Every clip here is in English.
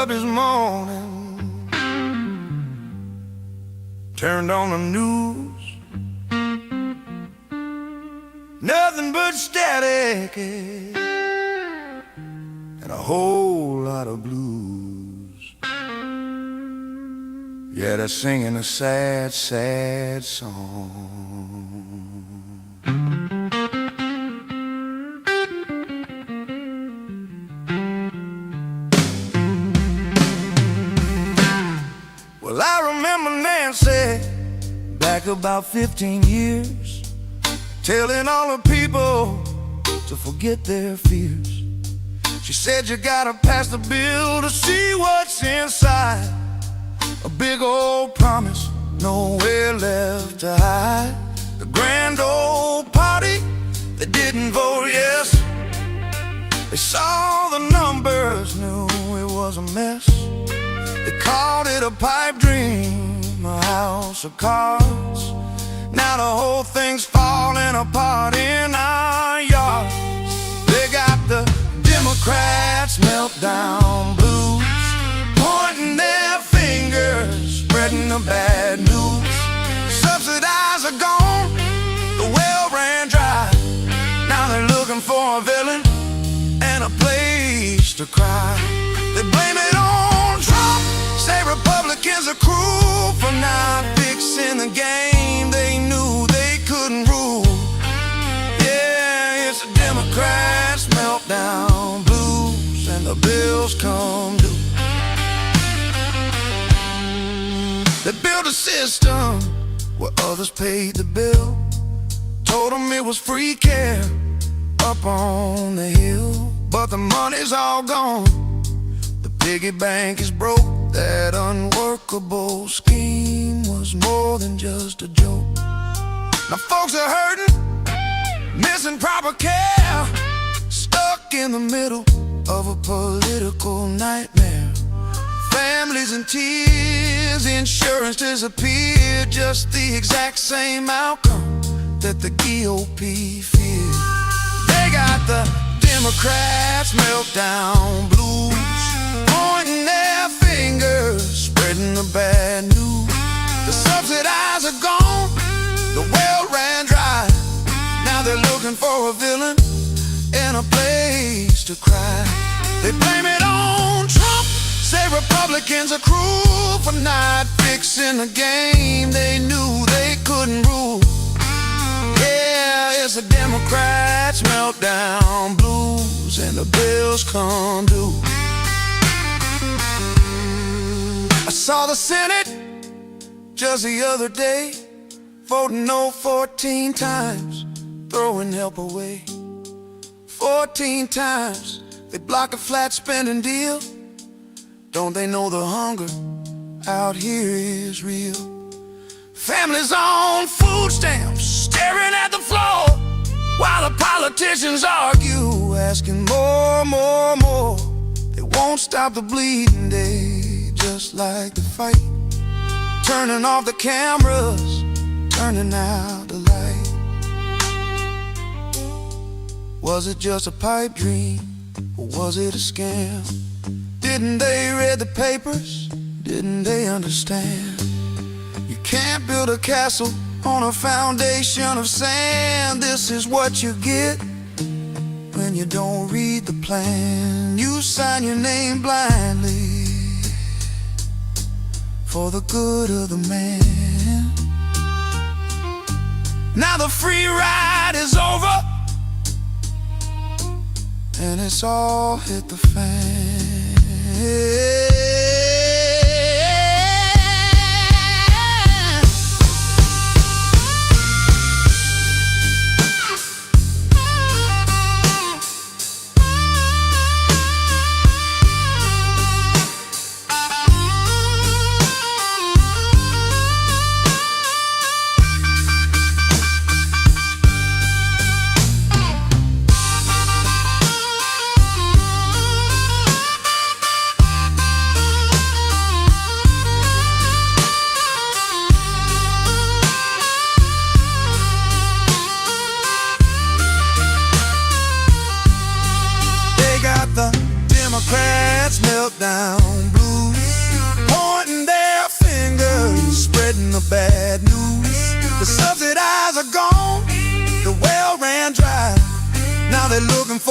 up this morning, turned on the news, nothing but static and a whole lot of blues. Yeah, they're singing a sad, sad song. Well, I remember Nancy back about 15 years, telling all the people to forget their fears. She said you gotta pass the bill to see what's inside. A big old promise, nowhere left to hide. The grand old party, they didn't vote yes. They saw the numbers, knew it was a mess. They called it a pipe dream, a house of cards. Now the whole thing's falling apart in our yard. They got the Democrats meltdown blues, pointing their fingers, spreading the bad news. Subsidies are gone, the well ran dry. Now they're looking for a villain and a place to cry. They blame it on Trump, say Republicans are cruel for not fixing the game they knew they couldn't rule. Yeah, it's the Democrats meltdown blues, and the bills come due. They built a system where others paid the bill, told them it was free care up on the hill. But the money's all gone, the piggy bank is broke. That unworkable scheme was more than just a joke. Now folks are hurting, missing proper care, stuck in the middle of a political nightmare. Families in tears, insurance disappeared, just the exact same outcome that the GOP feared. They got the Democrats meltdown blues, pointing their fingers, spreading the bad news. The subsidies are gone, the well ran dry. Now they're looking for a villain and a place to cry. They blame it on Trump, say Republicans are cruel for not fixing the game they knew they couldn't rule. Yeah, it's the Democrats meltdown blues, and the bills come due. I saw the Senate just the other day, voting no 14 times, throwing help away. 14 times they block a flat spending deal. Don't they know the hunger out here is real? Families on food stamps, staring at the floor, while the politicians argue, asking more, more, more. They won't stop the bleeding, they just like to fight, turning off the cameras, turning out the light. Was it just a pipe dream, or was it a scam? Didn't they read the papers? Didn't they understand? You can't build a castle on a foundation of sand. This is what you get when you don't read the plan. You sign your name blindly for the good of the man. Now the free ride is over, and it's all hit the fan.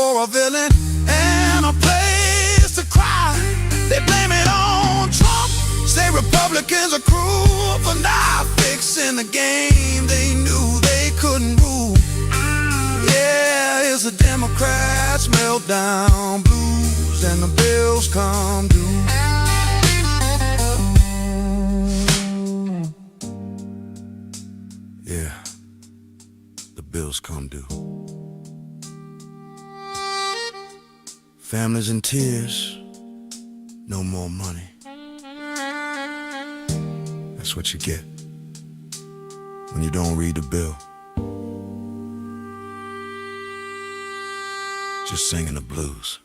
for a villain and a place to cry. They blame it on Trump, say Republicans are cruel for not fixing the game they knew they couldn't rule. Yeah, it's the Democrats' meltdown blues, and the bills come due. Yeah, the bills come due. Families in tears, no more money. That's what you get when you don't read the bill. Just singing the blues.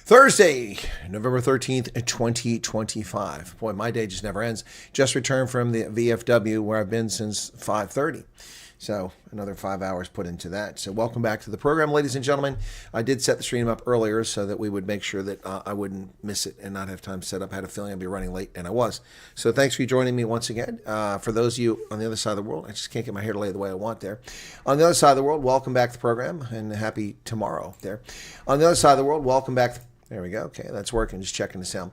Thursday, November 13th, 2025. Boy, my day just never ends. Just returned from the VFW where I've been since 5:30. So another 5 hours put into that. So welcome back to the program, ladies and gentlemen. I did set the stream up earlier so that we would make sure that I wouldn't miss it and not have time set up. I had a feeling I'd be running late, and I was. So thanks for joining me once again. For those of you on the other side of the world, I just can't get my hair to lay the way I want there. On the other side of the world, welcome back to the program, and happy tomorrow there. On the other side of the world, welcome back. There we go. Okay, that's working. Just checking the sound.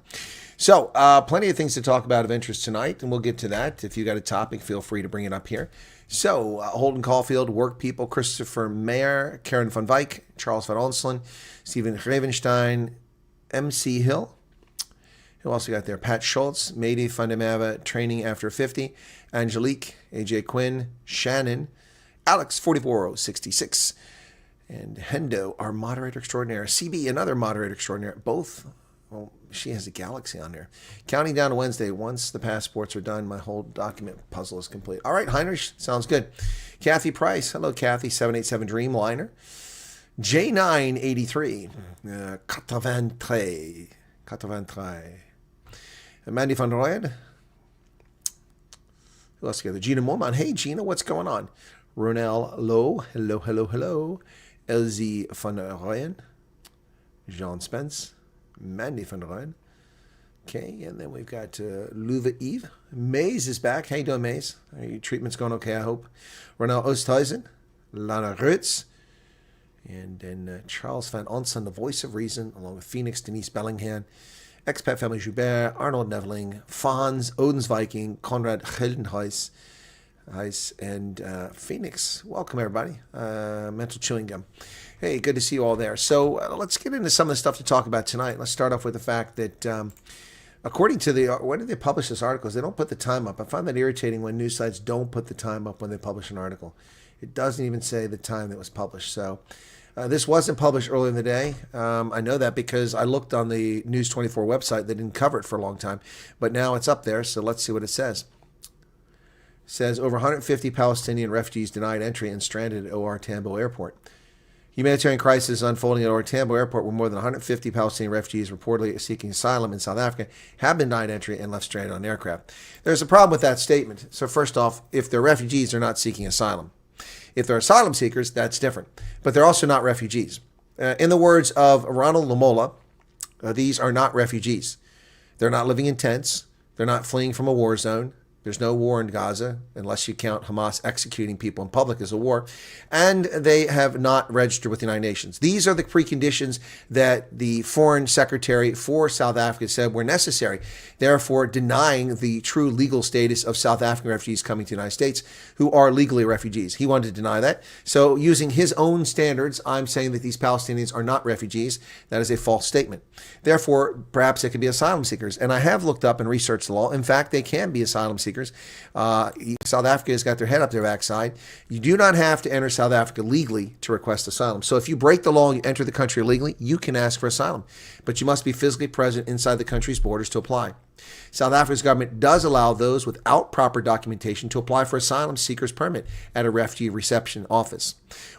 So, plenty of things to talk about of interest tonight, and we'll get to that. If you got a topic, feel free to bring it up here. So, Holden Caulfield, Work People, Christopher Mayer, Karen van Wyk, Charles van Onselen, Stephen Grevenstein, MC Hill. Who else we got there? Pat Schultz, Mayday Fundamava, Training After 50, Angelique, AJ Quinn, Shannon, Alex 44066. And Hendo, our moderator extraordinaire. CB, another moderator extraordinaire. Both, well, she has a galaxy on there. Counting down to Wednesday. Once the passports are done, my whole document puzzle is complete. All right, Heinrich, sounds good. Kathy Price. Hello, Kathy, 787 Dreamliner. J983. 83. 83. Mandy van Rooyen. Who else together? Gina Moman. Hey, Gina, what's going on? Ronel Lowe. Hello, hello, hello. Elsie van Rooyen, Jean Spence, Mandy van Rooyen. Okay, and then we've got Luva Eve. Maze is back. How you doing, Maze? Are your treatment's going okay, I hope. Ronald Osthuizen, Lana Rutz, and then Charles van Onsen, the voice of reason, along with Phoenix, Denise Bellingham, Expat Family Joubert, Arnold Neveling, Fons, Odin's Viking, Conrad Geldenhuis, and Phoenix. Welcome, everybody. Mental Chewing Gum. Hey, good to see you all there. So let's get into some of the stuff to talk about tonight. Let's start off with the fact that according to when did they publish this article? They don't put the time up. I find that irritating when news sites don't put the time up when they publish an article. It doesn't even say the time that was published. So this wasn't published earlier in the day. I know that because I looked on the News 24 website. They didn't cover it for a long time, but now it's up there. So let's see what it says. Says over 150 Palestinian refugees denied entry and stranded at OR Tambo Airport. Humanitarian crisis unfolding at OR Tambo Airport, where more than 150 Palestinian refugees reportedly seeking asylum in South Africa have been denied entry and left stranded on an aircraft. There's a problem with that statement. So first off, if they're refugees, they're not seeking asylum. If they're asylum seekers, that's different. But they're also not refugees. In the words of Ronald Lamola, these are not refugees. They're not living in tents. They're not fleeing from a war zone. There's no war in Gaza, unless you count Hamas executing people in public as a war. And they have not registered with the United Nations. These are the preconditions that the Foreign Secretary for South Africa said were necessary, therefore denying the true legal status of South African refugees coming to the United States who are legally refugees. He wanted to deny that. So using his own standards, I'm saying that these Palestinians are not refugees. That is a false statement. Therefore, perhaps they could be asylum seekers. And I have looked up and researched the law. In fact, they can be asylum seekers. South Africa has got their head up their backside. You do not have to enter South Africa legally to request asylum. So if you break the law and you enter the country illegally, you can ask for asylum. But you must be physically present inside the country's borders to apply. South Africa's government does allow those without proper documentation to apply for asylum seekers permit at a refugee reception office.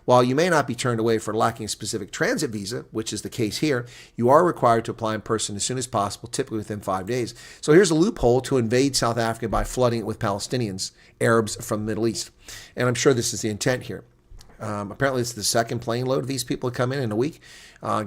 While you may not be turned away for lacking a specific transit visa, which is the case here, you are required to apply in person as soon as possible, typically within 5 days. So here's a loophole to invade South Africa by flooding it with Palestinians, Arabs from the Middle East. And I'm sure this is the intent here. Apparently, it's the second plane load of these people to come in a week.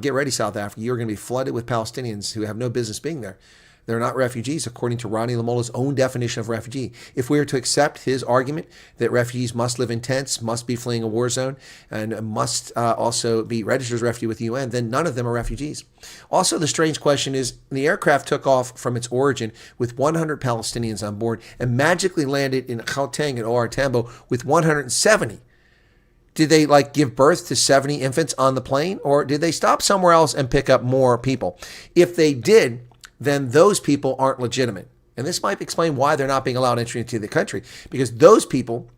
Get ready, South Africa. You're going to be flooded with Palestinians who have no business being there. They're not refugees, according to Ronnie Lamola's own definition of refugee. If we were to accept his argument that refugees must live in tents, must be fleeing a war zone, and must also be registered as refugee with the UN, then none of them are refugees. Also, the strange question is, the aircraft took off from its origin with 100 Palestinians on board and magically landed in Gauteng and OR Tambo with 170. Did they give birth to 70 infants on the plane, or did they stop somewhere else and pick up more people? If they did, then those people aren't legitimate. And this might explain why they're not being allowed entry into the country. Because those people,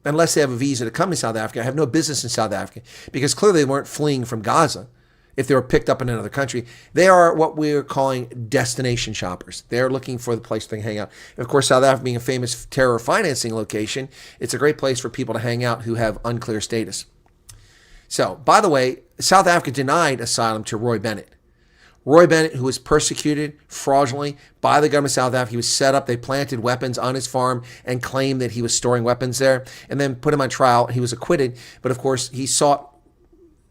unless they have a visa to come to South Africa, have no business in South Africa. Because clearly they weren't fleeing from Gaza. If they were picked up in another country, they are what we're calling destination shoppers. They're looking for the place to hang out. And of course, South Africa being a famous terror financing location, it's a great place for people to hang out who have unclear status. So, by the way, South Africa denied asylum to Roy Bennett. Roy Bennett, who was persecuted fraudulently by the government of South Africa, he was set up. They planted weapons on his farm and claimed that he was storing weapons there, and then put him on trial. He was acquitted, but of course, he sought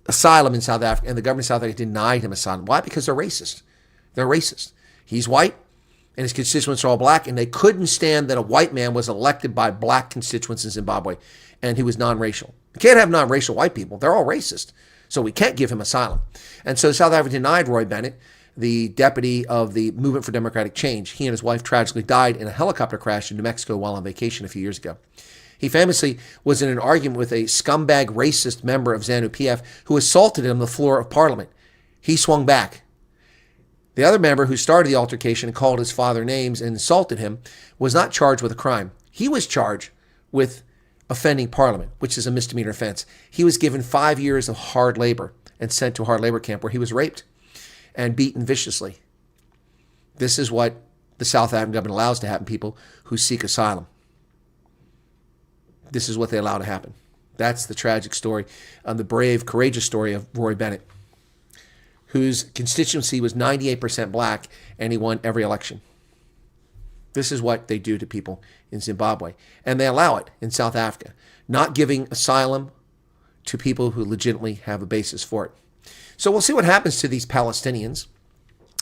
asylum in South Africa, and the government of South Africa denied him asylum. Why? Because they're racist. They're racist. He's white, and his constituents are all black, and they couldn't stand that a white man was elected by black constituents in Zimbabwe, and he was non-racial. You can't have non-racial white people. They're all racist. So we can't give him asylum. And so South Africa denied Roy Bennett, the deputy of the Movement for Democratic Change. He and his wife tragically died in a helicopter crash in New Mexico while on vacation a few years ago. He famously was in an argument with a scumbag racist member of ZANU-PF who assaulted him on the floor of Parliament. He swung back. The other member who started the altercation and called his father names and insulted him was not charged with a crime. He was charged with offending Parliament, which is a misdemeanor offense. He was given 5 years of hard labor and sent to a hard labor camp where he was raped and beaten viciously. This is what the South African government allows to happen to people who seek asylum. This is what they allow to happen. That's the tragic story, the brave, courageous story of Roy Bennett, whose constituency was 98% black, and he won every election. This is what they do to people in Zimbabwe. And they allow it in South Africa, not giving asylum to people who legitimately have a basis for it. So we'll see what happens to these Palestinians.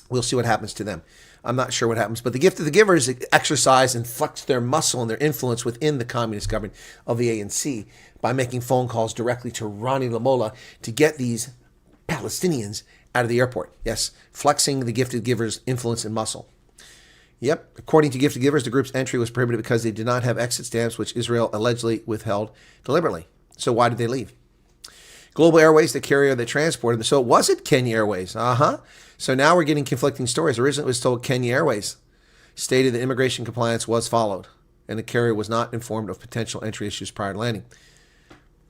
We'll see what happens to them. I'm not sure what happens, but the gift of the givers exercise and flex their muscle and their influence within the communist government of the ANC by making phone calls directly to Ronnie Lamola to get these Palestinians out of the airport. Yes, flexing the gifted givers' influence and muscle. Yep, according to gifted givers, the group's entry was prohibited because they did not have exit stamps, which Israel allegedly withheld deliberately. So why did they leave? Global Airways, the carrier that transported them. So was it Kenya Airways? So now we're getting conflicting stories. Originally, it was told Kenya Airways stated that immigration compliance was followed, and the carrier was not informed of potential entry issues prior to landing.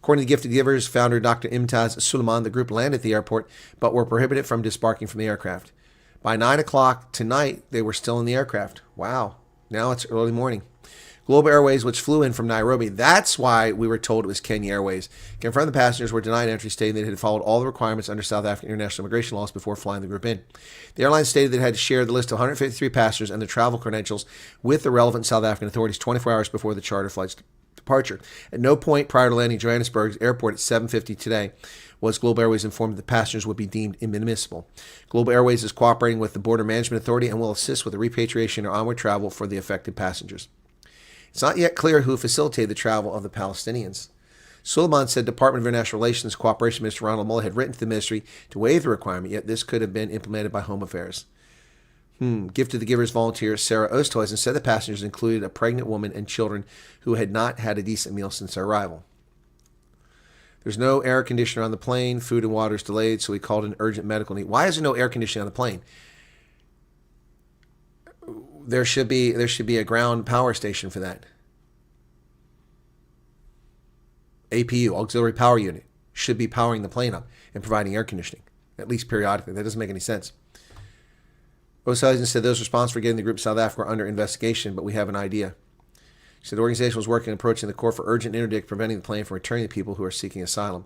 According to Gifted Givers founder Dr. Imtaz Suleiman, the group landed at the airport, but were prohibited from disembarking from the aircraft. By 9 o'clock tonight, they were still in the aircraft. Wow. Now it's early morning. Global Airways, which flew in from Nairobi, that's why we were told it was Kenya Airways, confirmed the passengers were denied entry, stating that it had followed all the requirements under South African international immigration laws before flying the group in. The airline stated that it had to share the list of 153 passengers and their travel credentials with the relevant South African authorities 24 hours before the charter flight's departure. At no point prior to landing Johannesburg's airport at 7:50 today was Global Airways informed that the passengers would be deemed inadmissible. Global Airways is cooperating with the Border Management Authority and will assist with the repatriation or onward travel for the affected passengers. It's not yet clear who facilitated the travel of the Palestinians. Suleiman said Department of International Relations Cooperation Minister Ronald Mullah had written to the ministry to waive the requirement, yet this could have been implemented by Home Affairs. Gift of the Givers volunteer Sarah Oosthuizen said the passengers included a pregnant woman and children who had not had a decent meal since their arrival. There's no air conditioner on the plane. Food and water is delayed, so we called an urgent medical need. Why is there no air conditioning on the plane? There should be a ground power station for that. APU, auxiliary power unit, should be powering the plane up and providing air conditioning, at least periodically. That doesn't make any sense. Oosthuizen said those responsible for getting the group to South Africa are under investigation, but we have an idea. She said the organization was working on approaching the court for urgent interdict, preventing the plane from returning the people who are seeking asylum.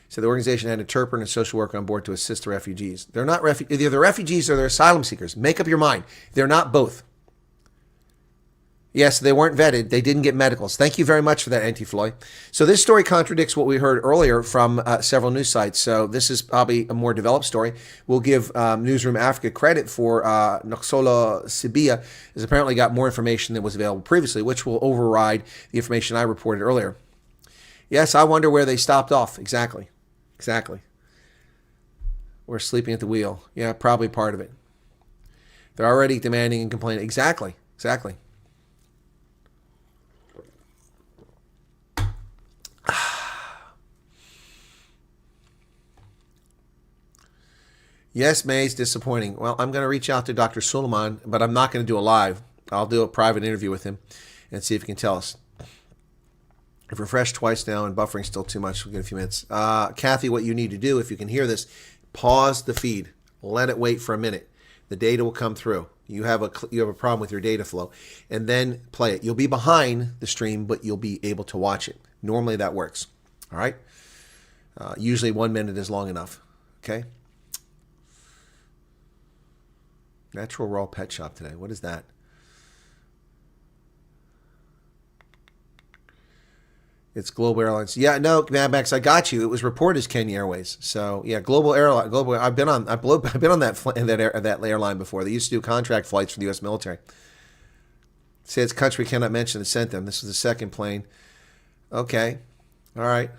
She said the organization had an interpreter and a social worker on board to assist the refugees. They're not either they're refugees or they're asylum seekers. Make up your mind. They're not both. Yes, they weren't vetted. They didn't get medicals. Thank you very much for that, Anti-Floy. So this story contradicts what we heard earlier from several news sites. So this is probably a more developed story. We'll give Newsroom Africa credit for Noxolo Sibia has apparently got more information than was available previously, which will override the information I reported earlier. Yes, I wonder where they stopped off. Exactly. We're sleeping at the wheel. Yeah, probably part of it. They're already demanding and complaining. Exactly. Yes, May's disappointing. Well, I'm going to reach out to Dr. Suleiman, but I'm not going to do a live. I'll do a private interview with him and see if he can tell us. I've refreshed twice now and buffering's still too much. We'll get a few minutes. Kathy, what you need to do, if you can hear this, pause the feed. Let it wait for a minute. The data will come through. You have a problem with your data flow, and then play it. You'll be behind the stream, but you'll be able to watch it. Normally that works. All right? Usually 1 minute is long enough. Okay? Natural Raw Pet Shop today. What is that? It's Global Airlines. Yeah, no, Mad Max, I got you. It was reported as Kenya Airways. So yeah, Global Airline. I've been on that airline before. They used to do contract flights for the U.S. military. Say its country cannot mention that sent them. This was the second plane. Okay, all right.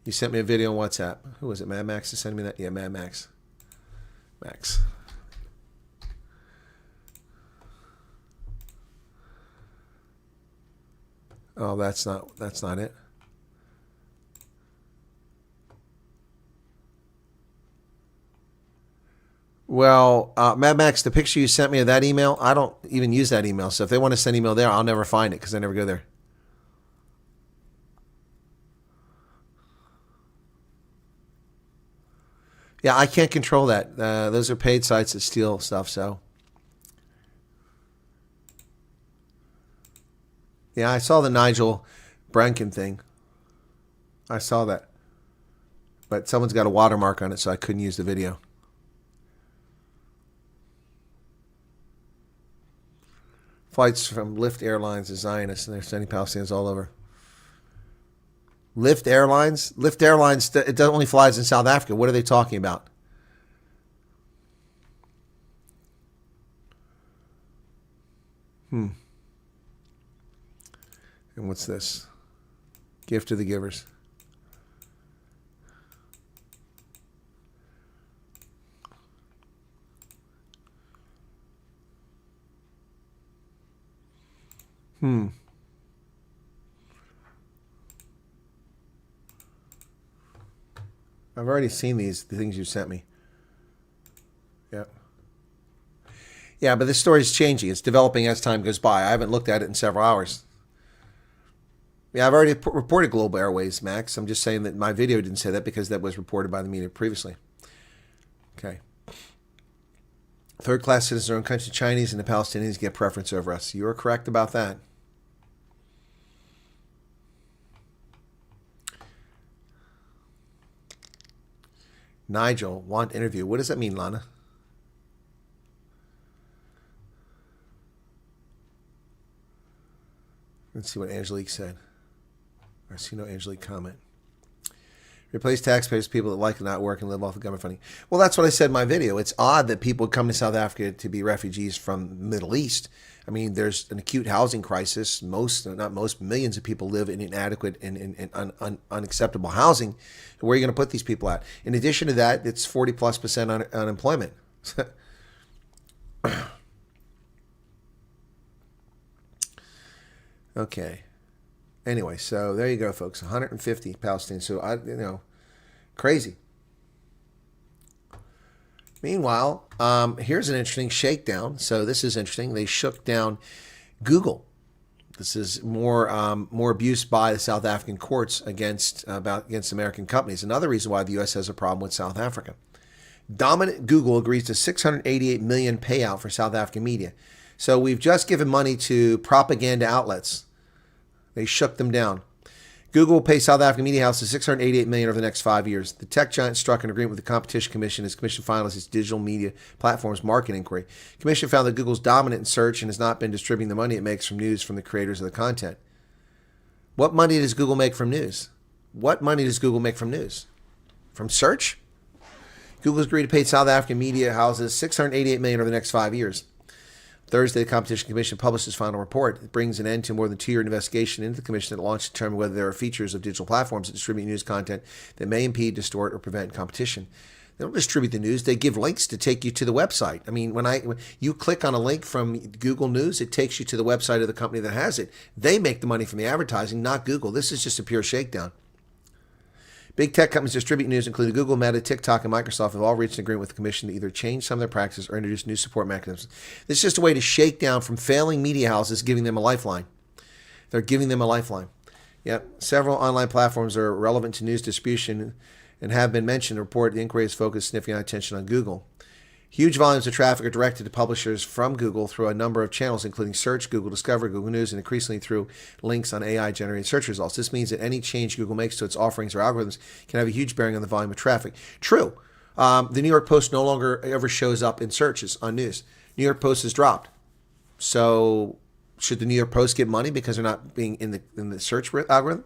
You sent me a video on WhatsApp. Who was it? Mad Max to send me that? Yeah, Mad Max. Max. Oh, that's not it. Well, Mad Max, the picture you sent me of that email, I don't even use that email. So if they want to send email there, I'll never find it because I never go there. Yeah, I can't control that. Those are paid sites that steal stuff, so. Yeah, I saw the Nigel Brankin thing. I saw that. But someone's got a watermark on it, so I couldn't use the video. Flights from Lift Airlines to Zionists, and they're sending Palestinians all over. Lift Airlines? Lift Airlines, it only flies in South Africa. What are they talking about? And what's this? Gift to the Givers. I've already seen the things you sent me. Yeah. Yeah, but this story is changing. It's developing as time goes by. I haven't looked at it in several hours. Yeah, I've already reported Global Airways, Max. I'm just saying that my video didn't say that because that was reported by the media previously. Okay. Third-class citizens of our own country, Chinese and the Palestinians get preference over us. You are correct about that. Nigel, want interview. What does that mean, Lana? Let's see what Angelique said. I see no Angelique comment. Replace taxpayers with people that like to not work and live off of government funding. Well, that's what I said in my video. It's odd that people come to South Africa to be refugees from the Middle East. I mean, there's an acute housing crisis. Millions of people live in inadequate and unacceptable housing. Where are you going to put these people at? In addition to that, it's 40+% unemployment. Okay. Anyway, so there you go, folks. 150 Palestinians. So crazy. Meanwhile, here's an interesting shakedown. So this is interesting. They shook down Google. This is more abuse by the South African courts against American companies. Another reason why the U.S. has a problem with South Africa. Dominant Google agrees to $688 million payout for South African media. So we've just given money to propaganda outlets. They shook them down. Google will pay South African media houses $688 million over the next 5 years. The tech giant struck an agreement with the Competition Commission as Commission finalizes its digital media platforms market inquiry. The Commission found that Google's dominant in search and has not been distributing the money it makes from news from the creators of the content. What money does Google make from news? What money does Google make from news? From search? Google's agreed to pay South African media houses $688 million over the next 5 years. Thursday, the Competition Commission published its final report. It brings an end to more than 2-year investigation into the Commission that launched to determine whether there are features of digital platforms that distribute news content that may impede, distort, or prevent competition. They don't distribute the news. They give links to take you to the website. I mean, when you click on a link from Google News, it takes you to the website of the company that has it. They make the money from the advertising, not Google. This is just a pure shakedown. Big tech companies distribute news, including Google, Meta, TikTok, and Microsoft, have all reached an agreement with the Commission to either change some of their practices or introduce new support mechanisms. This is just a way to shake down from failing media houses, giving them a lifeline. They're giving them a lifeline. Yep. Several online platforms are relevant to news distribution and have been mentioned. The report, the inquiry has focused significant attention on Google. Huge volumes of traffic are directed to publishers from Google through a number of channels, including Search, Google Discover, Google News, and increasingly through links on AI-generated search results. This means that any change Google makes to its offerings or algorithms can have a huge bearing on the volume of traffic. True. The New York Post no longer ever shows up in searches on news. New York Post has dropped. So should the New York Post get money because they're not being in the search algorithm?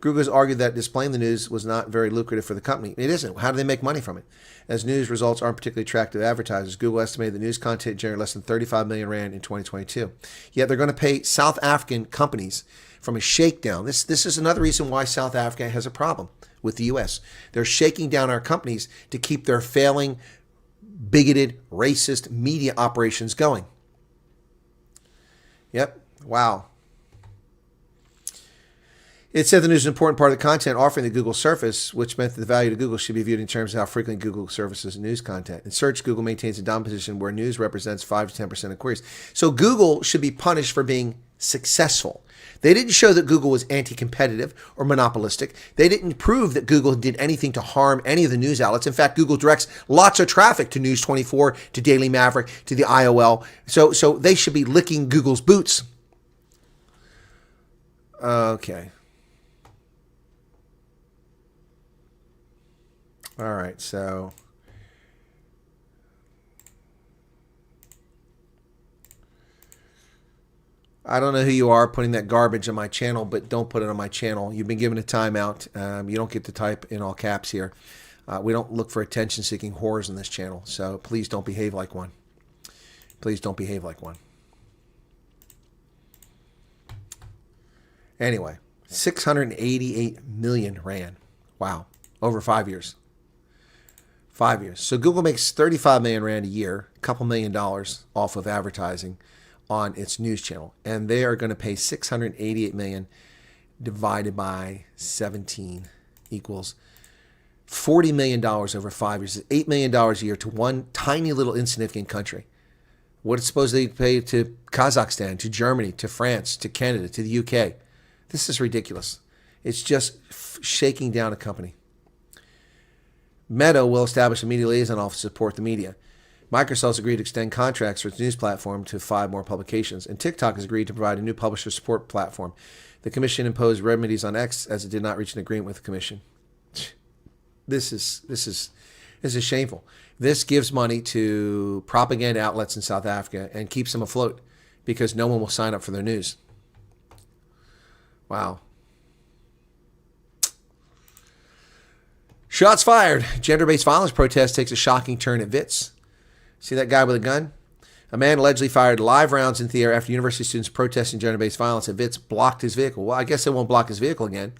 Google has argued that displaying the news was not very lucrative for the company. It isn't. How do they make money from it? As news results aren't particularly attractive to advertisers, Google estimated that news content generated less than 35 million rand in 2022. Yet they're going to pay South African companies from a shakedown. This is another reason why South Africa has a problem with the U.S. They're shaking down our companies to keep their failing, bigoted, racist media operations going. Yep. Wow. It said the news is an important part of the content offering the Google Surface, which meant that the value to Google should be viewed in terms of how frequently Google surfaces news content. In search, Google maintains a dominant position where news represents 5 to 10% of queries. So Google should be punished for being successful. They didn't show that Google was anti-competitive or monopolistic. They didn't prove that Google did anything to harm any of the news outlets. In fact, Google directs lots of traffic to News 24, to Daily Maverick, to the IOL. So they should be licking Google's boots. Okay. All right, so I don't know who you are putting that garbage on my channel, but don't put it on my channel. You've been given a timeout. You don't get to type in all caps here. We don't look for attention-seeking whores on this channel, so please don't behave like one. Please don't behave like one. Anyway, 688 million rand. Wow, over 5 years. 5 years. So Google makes 35 million rand a year, a couple $1 million off of advertising on its news channel. And they are going to pay 688 million divided by 17 equals $40 million over 5 years. $8 million a year to one tiny little insignificant country. What it's supposed to pay to Kazakhstan, to Germany, to France, to Canada, to the UK. This is ridiculous. It's just shaking down a company. Meta will establish a media liaison office to support the media. Microsoft has agreed to extend contracts for its news platform to 5 more publications, and TikTok has agreed to provide a new publisher support platform. The Commission imposed remedies on X as it did not reach an agreement with the Commission. This is shameful. This gives money to propaganda outlets in South Africa and keeps them afloat because no one will sign up for their news. Wow. Shots fired. Gender-based violence protest takes a shocking turn at Wits. See that guy with a gun? A man allegedly fired live rounds into the air after university students protesting gender-based violence at Wits blocked his vehicle. Well, I guess they won't block his vehicle again.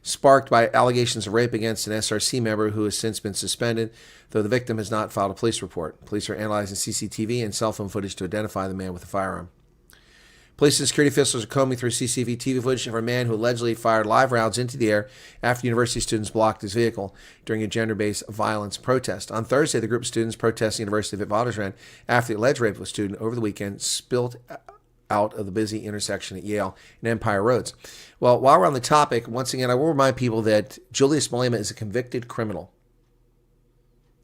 Sparked by allegations of rape against an SRC member who has since been suspended, though the victim has not filed a police report. Police are analyzing CCTV and cell phone footage to identify the man with the firearm. Police and security officials are combing through CCTV footage of a man who allegedly fired live rounds into the air after university students blocked his vehicle during a gender-based violence protest. On Thursday, the group of students protesting University of Witwatersrand after the alleged rape of a student over the weekend spilled out of the busy intersection at Yale and Empire Roads. Well, while we're on the topic, once again, I will remind people that Julius Malema is a convicted criminal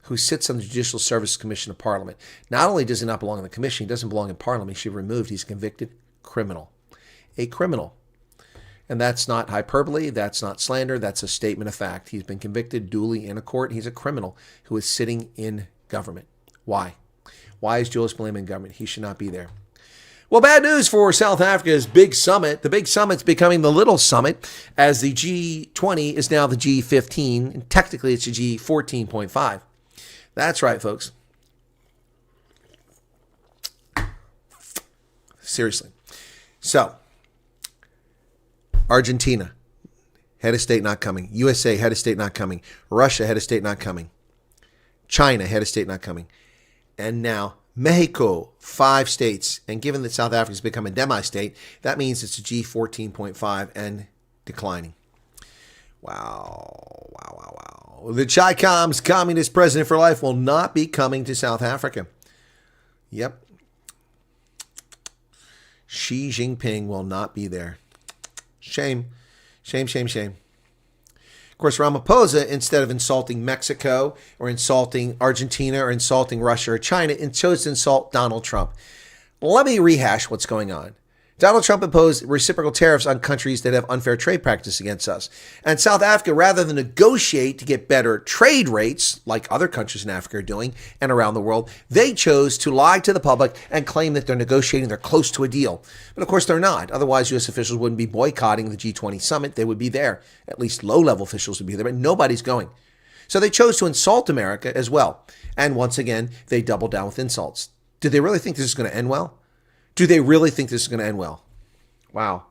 who sits on the Judicial Services Commission of Parliament. Not only does he not belong in the commission, he doesn't belong in Parliament. He should be removed. He's a convicted criminal. A criminal. And that's not hyperbole. That's not slander. That's a statement of fact. He's been convicted duly in a court. He's a criminal who is sitting in government. Why? Why is Julius Malema in government? He should not be there. Well, bad news for South Africa's big summit. The big summit's becoming the little summit as the G20 is now the G15. And technically, it's the G14.5. That's right, folks. Seriously. So, Argentina, head of state not coming. USA, head of state not coming. Russia, head of state not coming. China, head of state not coming. And now, Mexico, 5 states. And given that South Africa has become a demi-state, that means it's a G14.5 and declining. Wow, wow, wow, wow. The Chi-Com's communist president for life will not be coming to South Africa. Yep. Xi Jinping will not be there. Shame. Shame, shame, shame. Of course, Ramaphosa, instead of insulting Mexico or insulting Argentina or insulting Russia or China, chose to insult Donald Trump. Let me rehash what's going on. Donald Trump imposed reciprocal tariffs on countries that have unfair trade practice against us. And South Africa, rather than negotiate to get better trade rates, like other countries in Africa are doing and around the world, they chose to lie to the public and claim that they're negotiating, they're close to a deal. But of course they're not. Otherwise, U.S. officials wouldn't be boycotting the G20 summit. They would be there. At least low-level officials would be there, but nobody's going. So they chose to insult America as well. And once again, they doubled down with insults. Did they really think this is going to end well? Do they really think this is going to end well? Wow.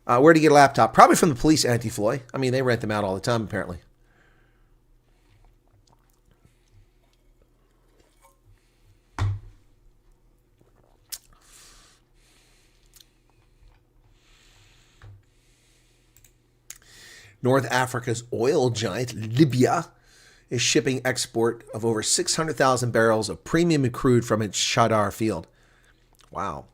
Where'd he get a laptop? Probably from the police anti-Floy. I mean, they rent them out all the time, apparently. North Africa's oil giant, Libya, is shipping export of over 600,000 barrels of premium crude from its Shadar field. Wow.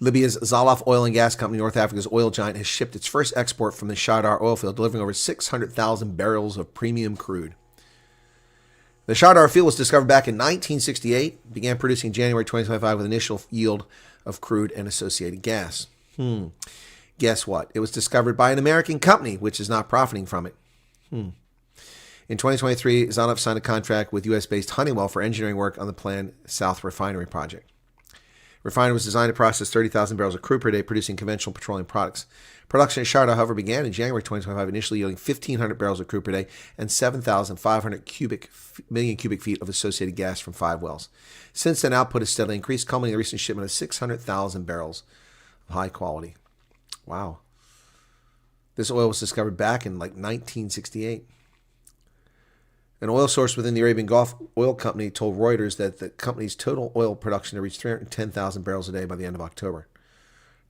Libya's Zalaf Oil and Gas Company, North Africa's oil giant, has shipped its first export from the Shadar oil field, delivering over 600,000 barrels of premium crude. The Shadar field was discovered back in 1968, began producing in January 2025 with initial yield of crude and associated gas. Guess what? It was discovered by an American company, which is not profiting from it. In 2023, Zalaf signed a contract with U.S.-based Honeywell for engineering work on the planned South Refinery project. Refinery was designed to process 30,000 barrels of crude per day, producing conventional petroleum products. Production at Shadar, however, began in January 2025, initially yielding 1,500 barrels of crude per day and 7,500 million cubic feet of associated gas from 5 wells. Since then, output has steadily increased, culminating in the recent shipment of 600,000 barrels of high quality. Wow. This oil was discovered back in like 1968. An oil source within the Arabian Gulf Oil Company told Reuters that the company's total oil production had reached 310,000 barrels a day by the end of October.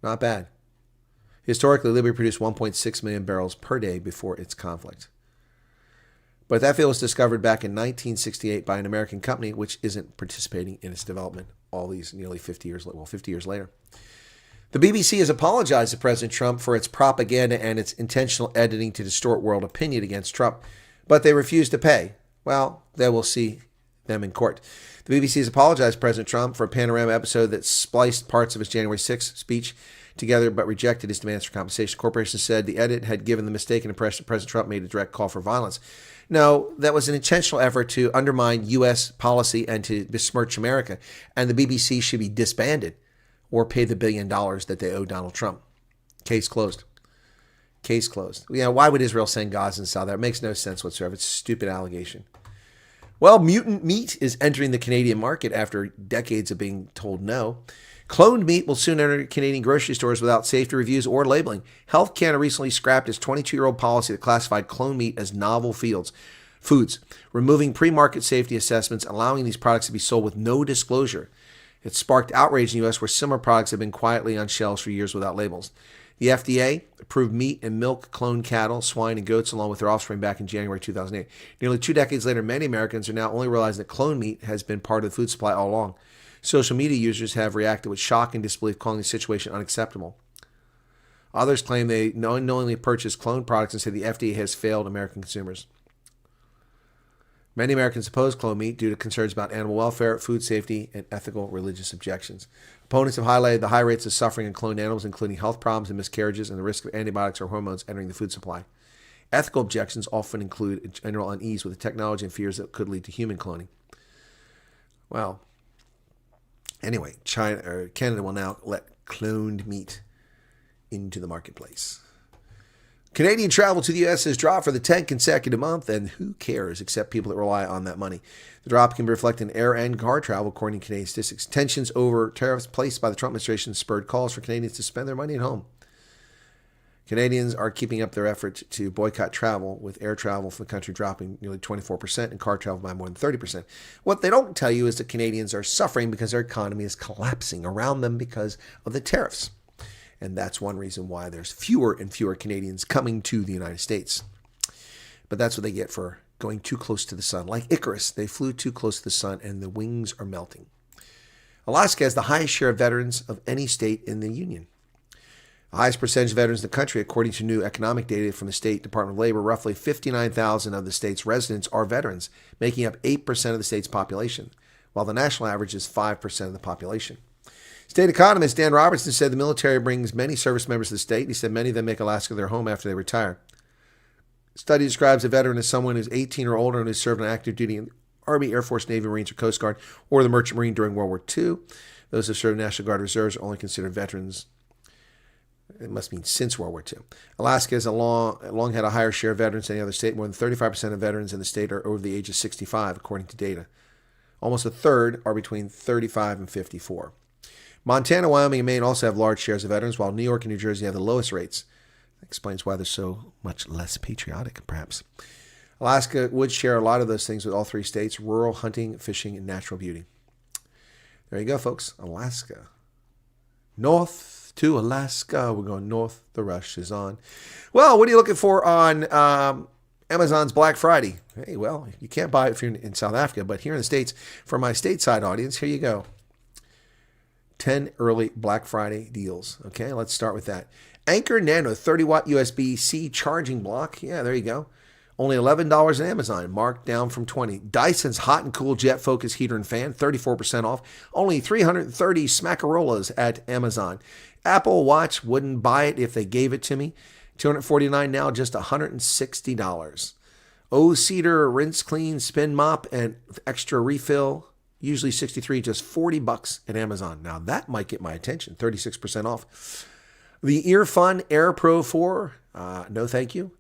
Not bad. Historically, Libya produced 1.6 million barrels per day before its conflict. But that field was discovered back in 1968 by an American company, which isn't participating in its development all these nearly 50 years later. The BBC has apologized to President Trump for its propaganda and its intentional editing to distort world opinion against Trump, but they refuse to pay. Well, they will see them in court. The BBC has apologized to President Trump for a panorama episode that spliced parts of his January 6th speech together but rejected his demands for compensation. The corporation said the edit had given the mistaken impression that President Trump made a direct call for violence. No, that was an intentional effort to undermine U.S. policy and to besmirch America, and the BBC should be disbanded or pay the $1 billion that they owe Donald Trump. Case closed. Case closed. Yeah, why would Israel send Gazans south there? It makes no sense whatsoever. It's a stupid allegation. Well, mutant meat is entering the Canadian market after decades of being told no. Cloned meat will soon enter Canadian grocery stores without safety reviews or labeling. Health Canada recently scrapped its 22-year-old policy that classified cloned meat as novel foods, removing pre-market safety assessments, allowing these products to be sold with no disclosure. It sparked outrage in the U.S., where similar products have been quietly on shelves for years without labels. The FDA approved meat and milk cloned cattle, swine, and goats along with their offspring back in January 2008. Nearly 2 decades later, many Americans are now only realizing that cloned meat has been part of the food supply all along. Social media users have reacted with shock and disbelief, calling the situation unacceptable. Others claim they unknowingly purchased cloned products and say the FDA has failed American consumers. Many Americans oppose cloned meat due to concerns about animal welfare, food safety, and ethical religious objections. Opponents have highlighted the high rates of suffering in cloned animals, including health problems and miscarriages, and the risk of antibiotics or hormones entering the food supply. Ethical objections often include general unease with the technology and fears that could lead to human cloning. Well, anyway, Canada will now let cloned meat into the marketplace. Canadian travel to the U.S. has dropped for the 10th consecutive month, and who cares except people that rely on that money. The drop can be reflected in air and car travel, according to Canadian statistics. Tensions over tariffs placed by the Trump administration spurred calls for Canadians to spend their money at home. Canadians are keeping up their effort to boycott travel, with air travel from the country dropping nearly 24% and car travel by more than 30%. What they don't tell you is that Canadians are suffering because their economy is collapsing around them because of the tariffs. And that's one reason why there's fewer and fewer Canadians coming to the United States. But that's what they get for going too close to the sun. Like Icarus, they flew too close to the sun and the wings are melting. Alaska has the highest share of veterans of any state in the Union. The highest percentage of veterans in the country, according to new economic data from the State Department of Labor, roughly 59,000 of the state's residents are veterans, making up 8% of the state's population, while the national average is 5% of the population. State economist Dan Robertson said the military brings many service members to the state. He said many of them make Alaska their home after they retire. The study describes a veteran as someone who's 18 or older and who's served on active duty in the Army, Air Force, Navy, Marines, or Coast Guard, or the Merchant Marine during World War II. Those who served in National Guard reserves are only considered veterans. It must mean since World War II. Alaska has long had a higher share of veterans than any other state. More than 35% of veterans in the state are over the age of 65, according to data. Almost a third are between 35 and 54. Montana, Wyoming, and Maine also have large shares of veterans, while New York and New Jersey have the lowest rates. That explains why they're so much less patriotic, perhaps. Alaska would share a lot of those things with all three states: rural, hunting, fishing, and natural beauty. There you go, folks. Alaska. North to Alaska. We're going north. The rush is on. Well, what are you looking for on Amazon's Black Friday? Hey, well, you can't buy it if you're in South Africa, but here in the States, for my stateside audience, here you go. 10 early Black Friday deals. Okay, let's start with that. Anker Nano 30-watt USB-C charging block. Yeah, there you go. Only $11 on Amazon, marked down from $20. Dyson's Hot and Cool Jet Focus Heater and Fan, 34% off. Only 330 Smackarolas at Amazon. Apple Watch, wouldn't buy it if they gave it to me. $249 now, just $160. O-Cedar Rinse Clean Spin Mop and extra refill, usually $63, just $40 at Amazon. Now that might get my attention, 36% off. The Earfun Air Pro 4, no thank you.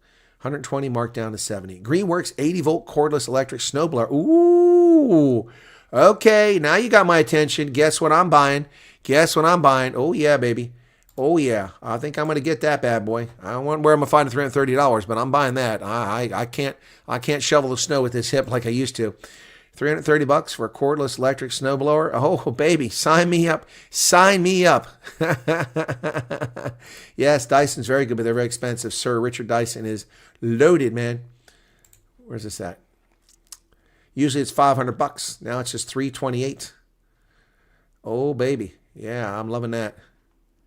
$120 marked down to $70. Greenworks 80-volt cordless electric snowblower. Ooh, okay, now you got my attention. Guess what I'm buying? Oh yeah, baby. Oh yeah, I think I'm gonna get that bad boy. I don't want where I'm gonna find $330, but I'm buying that. I can't shovel the snow with this hip like I used to. $330 for a cordless electric snowblower. Oh, baby, sign me up. Sign me up. Yes, Dyson's very good, but they're very expensive. Sir Richard Dyson is loaded, man. Where's this at? Usually it's $500. Now it's just $328. Oh, baby. Yeah, I'm loving that.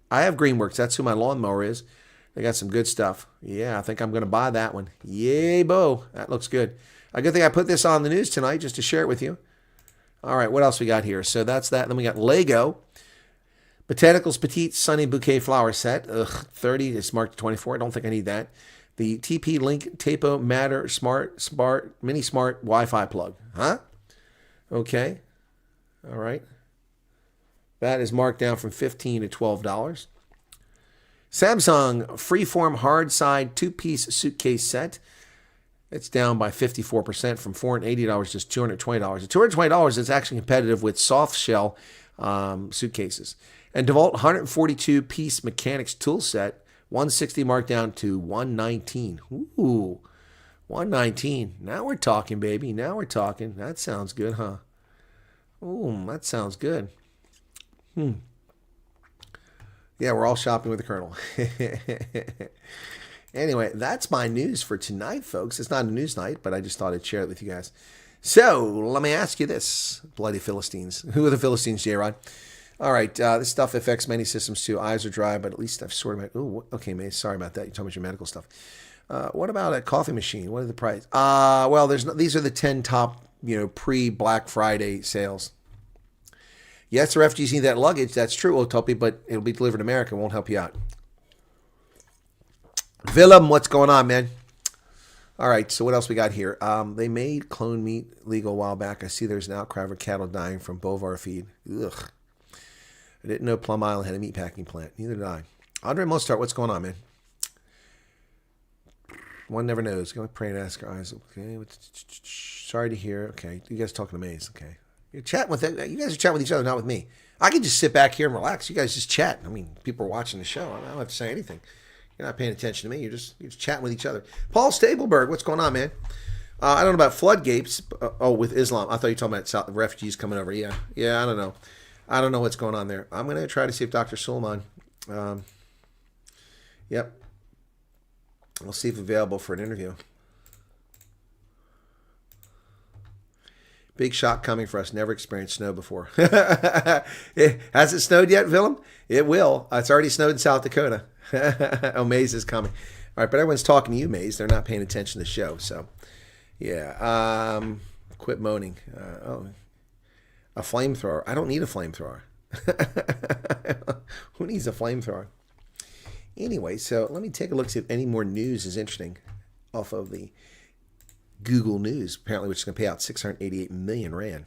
I have Greenworks. That's who my lawnmower is. They got some good stuff. Yeah, I think I'm going to buy that one. Yay, bo. That looks good. A good thing I put this on the news tonight just to share it with you. All right, what else we got here? So that's that. Then we got Lego. Botanicals Petite Sunny Bouquet Flower Set. 30. It's marked 24. I don't think I need that. The TP-Link Tapo Matter Mini Smart Wi-Fi plug. Huh? Okay. All right. That is marked down from $15 to $12. Samsung Freeform hard side 2-piece suitcase set. It's down by 54% from $480 to $220. At $220, it's actually competitive with soft shell suitcases. And DeWalt 142-piece mechanics tool set, 160 marked down to $119. Ooh, $119. Now we're talking, baby. Now we're talking. That sounds good, huh? Ooh, that sounds good. Yeah, we're all shopping with the Colonel. Anyway, that's my news for tonight, folks. It's not a news night, but I just thought I'd share it with you guys. So, let me ask you this, bloody Philistines. Who are the Philistines, J-Rod? All right, this stuff affects many systems too. Eyes are dry, but at least I've sort of... Oh, okay, man, sorry about that. You're talking about your medical stuff. What about a coffee machine? What are the price? Well, these are the 10 top, pre-Black Friday sales. Yes, the refugees need that luggage. That's true, Otopi, but it'll be delivered in America. It won't help you out. Willem, what's going on, man? All right, so what else we got here? They made clone meat legal a while back. I see there's an outcry for cattle dying from bovar feed. Ugh. I didn't know Plum Island had a meat packing plant. Neither did I. Andre Mostart, what's going on, man? One never knows. Go pray and ask our eyes. Okay. Sorry to hear. Okay. You guys talking to Maze. Okay. You're chatting with it. You guys are chatting with each other, not with me. I can just sit back here and relax. You guys just chat. I mean, people are watching the show. I don't have to say anything. You're not paying attention to me. You're just chatting with each other. Paul Stapleberg, what's going on, man? I don't know about floodgates. With Islam. I thought you were talking about refugees coming over. Yeah, I don't know. I don't know what's going on there. I'm going to try to see if Dr. Suleiman. Yep. We'll see if available for an interview. Big shock coming for us. Never experienced snow before. Has it snowed yet, Willem? It will. It's already snowed in South Dakota. Oh, Maze is coming. All right, but everyone's talking to you, Maze. They're not paying attention to the show. So, yeah. Quit moaning. A flamethrower. I don't need a flamethrower. Who needs a flamethrower? Anyway, so let me take a look, see if any more news is interesting off of the Google News, apparently, which is going to pay out 688 million rand.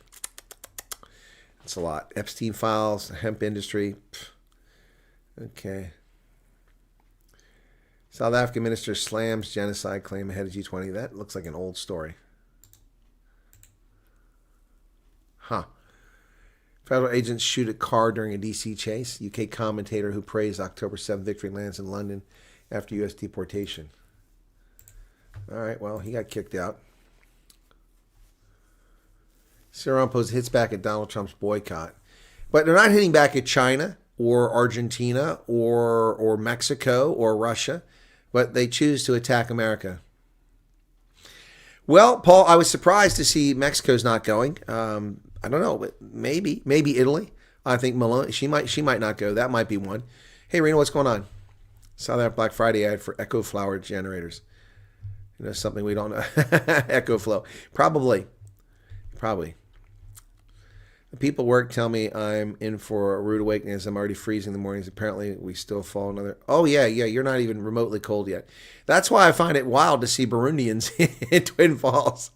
That's a lot. Epstein files, the hemp industry. Okay. South African minister slams genocide claim ahead of G20. That looks like an old story. Huh. Federal agents shoot a car during a DC chase. UK commentator who praised October 7th victory lands in London after U.S. deportation. All right, well, he got kicked out. Cyril Ramaphosa hits back at Donald Trump's boycott. But they're not hitting back at China or Argentina or Mexico or Russia, but they choose to attack America. Well, Paul, I was surprised to see Mexico's not going. I don't know, but maybe Italy. I think Malone, she might not go. That might be one. Hey, Rena, what's going on? Saw that Black Friday ad for Echo Flower generators. You know, something we don't know. Echo Flow. Probably. The people at work tell me I'm in for a rude awakening as I'm already freezing in the mornings. Apparently, we still fall another... Oh, yeah, you're not even remotely cold yet. That's why I find it wild to see Burundians in Twin Falls.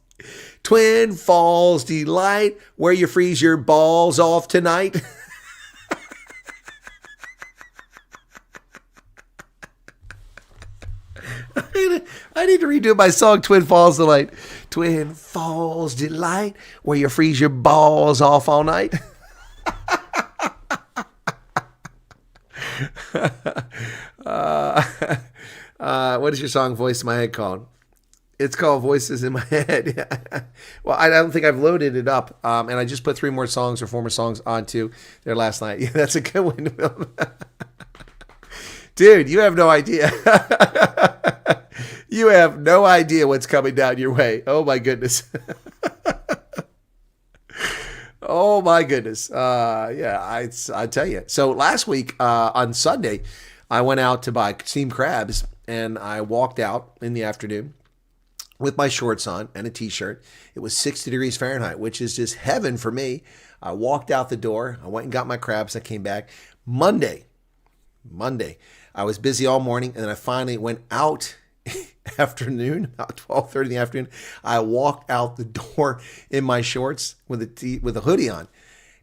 Twin Falls Delight, where you freeze your balls off tonight. I need to redo my song, Twin Falls Delight. Twin Falls Delight, where you freeze your balls off all night. What is your song, Voice in My Head, called? It's called Voices in My Head. Well, I don't think I've loaded it up. And I just put 3 more songs or 4 more songs onto there last night. Yeah, that's a good one. Dude, you have no idea. You have no idea what's coming down your way. Oh, my goodness. Oh, my goodness. Yeah, I tell you. So last week on Sunday, I went out to buy steamed crabs, and I walked out in the afternoon with my shorts on and a T-shirt. It was 60 degrees Fahrenheit, which is just heaven for me. I walked out the door. I went and got my crabs. I came back. Monday, I was busy all morning, and then I finally went out afternoon, about 12:30 in the afternoon. I walked out the door in my shorts with a hoodie on.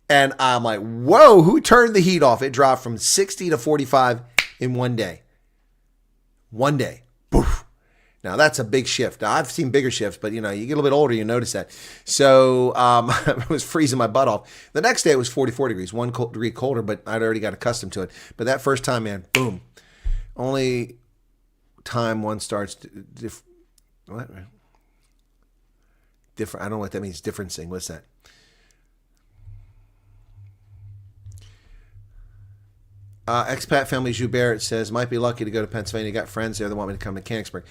And I'm like, whoa, who turned the heat off? It dropped from 60 to 45 in one day. One day. Poof. Now, that's a big shift. Now, I've seen bigger shifts, but, you get a little bit older, you notice that. So I was freezing my butt off. The next day, it was 44 degrees, 1 degree colder, but I'd already got accustomed to it. But that first time, man, boom. Only time one starts what? Different. I don't know what that means. Differencing. What's that? Expat family Joubert says, might be lucky to go to Pennsylvania. Got friends there that want me to come to Mechanicsburg.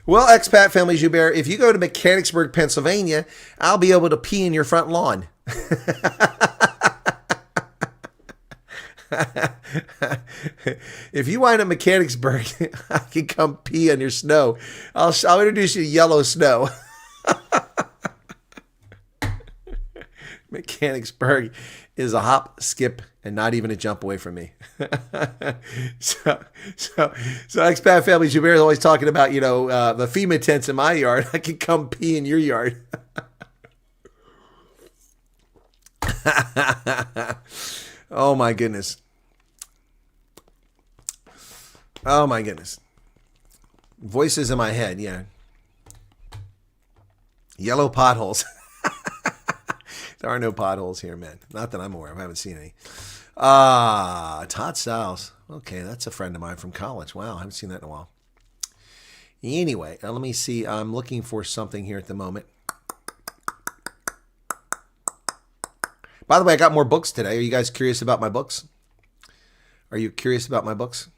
Well, expat family Joubert, if you go to Mechanicsburg, Pennsylvania, I'll be able to pee in your front lawn. If you wind up Mechanicsburg, I can come pee on your snow. I'll introduce you to yellow snow. Mechanicsburg is a hop, skip, and not even a jump away from me. so expat family Joubert is always talking about, the FEMA tents in my yard. I can come pee in your yard. Oh my goodness. Oh my goodness. Voices in my head, yeah. Yellow potholes. There are no potholes here, man. Not that I'm aware of. I haven't seen any. Todd Stiles. Okay, that's a friend of mine from college. Wow, I haven't seen that in a while. Anyway, let me see. I'm looking for something here at the moment. By the way, I got more books today. Are you guys curious about my books? Are you curious about my books?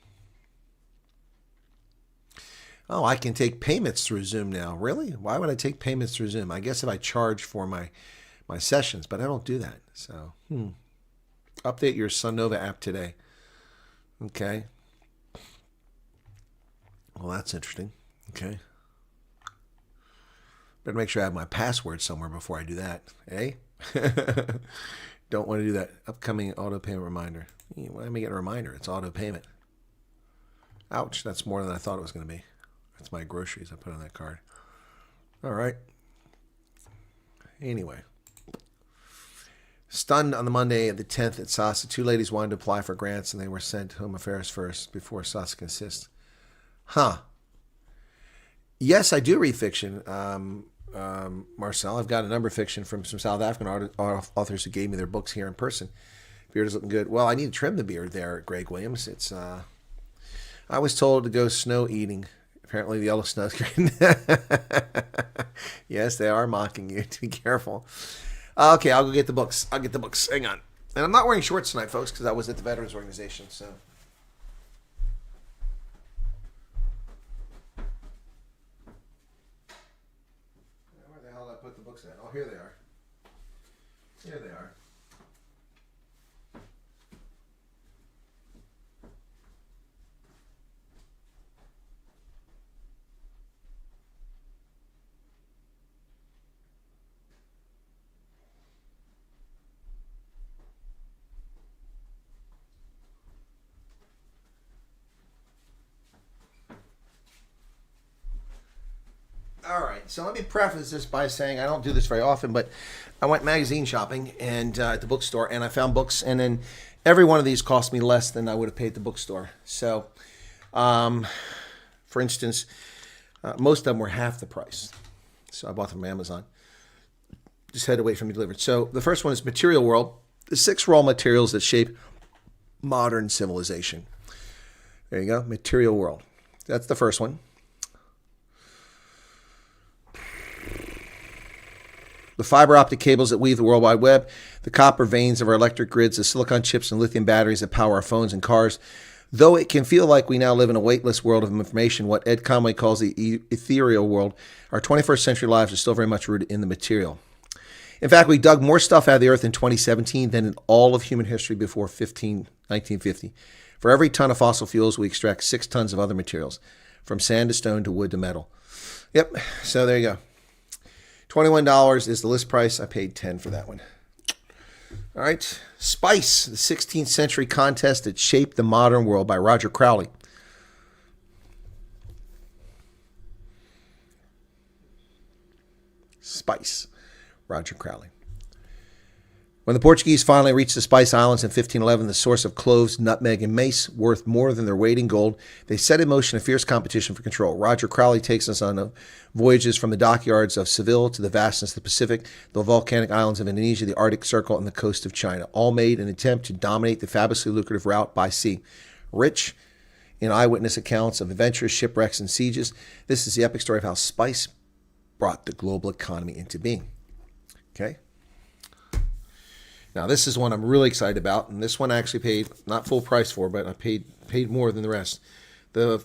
Oh, I can take payments through Zoom now. Really? Why would I take payments through Zoom? I guess if I charge for my sessions, but I don't do that. So, update your SunNova app today. Okay. Well, that's interesting. Okay. Better make sure I have my password somewhere before I do that. Eh? Don't want to do that. Upcoming auto payment reminder. Let me get a reminder. It's auto payment. Ouch. That's more than I thought it was going to be. That's my groceries I put on that card. All right. Anyway. Stunned on the Monday the 10th at SASA. Two ladies wanted to apply for grants, and they were sent Home Affairs first before SASA can assist. Huh. Yes, I do read fiction, Marcel. I've got a number of fiction from some South African authors who gave me their books here in person. Beard is looking good. Well, I need to trim the beard there, Greg Williams. It's. I was told to go snow eating. Apparently the yellow snow is great. Yes, they are mocking you. Be careful. Okay, I'll go get the books. I'll get the books. Hang on. And I'm not wearing shorts tonight, folks, because I was at the Veterans Organization. So. Where the hell did I put the books at? Oh, here they are. Here they are. All right, so let me preface this by saying I don't do this very often, but I went magazine shopping and at the bookstore, and I found books, and then every one of these cost me less than I would have paid at the bookstore. So, for instance, most of them were half the price. So I bought them from Amazon. Just had to wait for them to be delivered. So the first one is Material World, the 6 raw materials that shape modern civilization. There you go, Material World. That's the first one. The fiber optic cables that weave the World Wide Web, the copper veins of our electric grids, the silicon chips and lithium batteries that power our phones and cars. Though it can feel like we now live in a weightless world of information, what Ed Conway calls the ethereal world, our 21st century lives are still very much rooted in the material. In fact, we dug more stuff out of the earth in 2017 than in all of human history before 1950. For every ton of fossil fuels, we extract 6 tons of other materials, from sand to stone to wood to metal. Yep, so there you go. $21 is the list price. I paid $10 for that one. All right. Spice, the 16th century contest that shaped the modern world by Roger Crowley. Spice, Roger Crowley. When the Portuguese finally reached the Spice Islands in 1511, the source of cloves, nutmeg, and mace, worth more than their weight in gold, they set in motion a fierce competition for control. Roger Crowley takes us on voyages from the dockyards of Seville to the vastness of the Pacific, the volcanic islands of Indonesia, the Arctic Circle, and the coast of China, all made in an attempt to dominate the fabulously lucrative route by sea. Rich in eyewitness accounts of adventures, shipwrecks, and sieges, this is the epic story of how spice brought the global economy into being. Okay? Now, this is one I'm really excited about, and this one I actually paid not full price for, but I paid more than the rest. The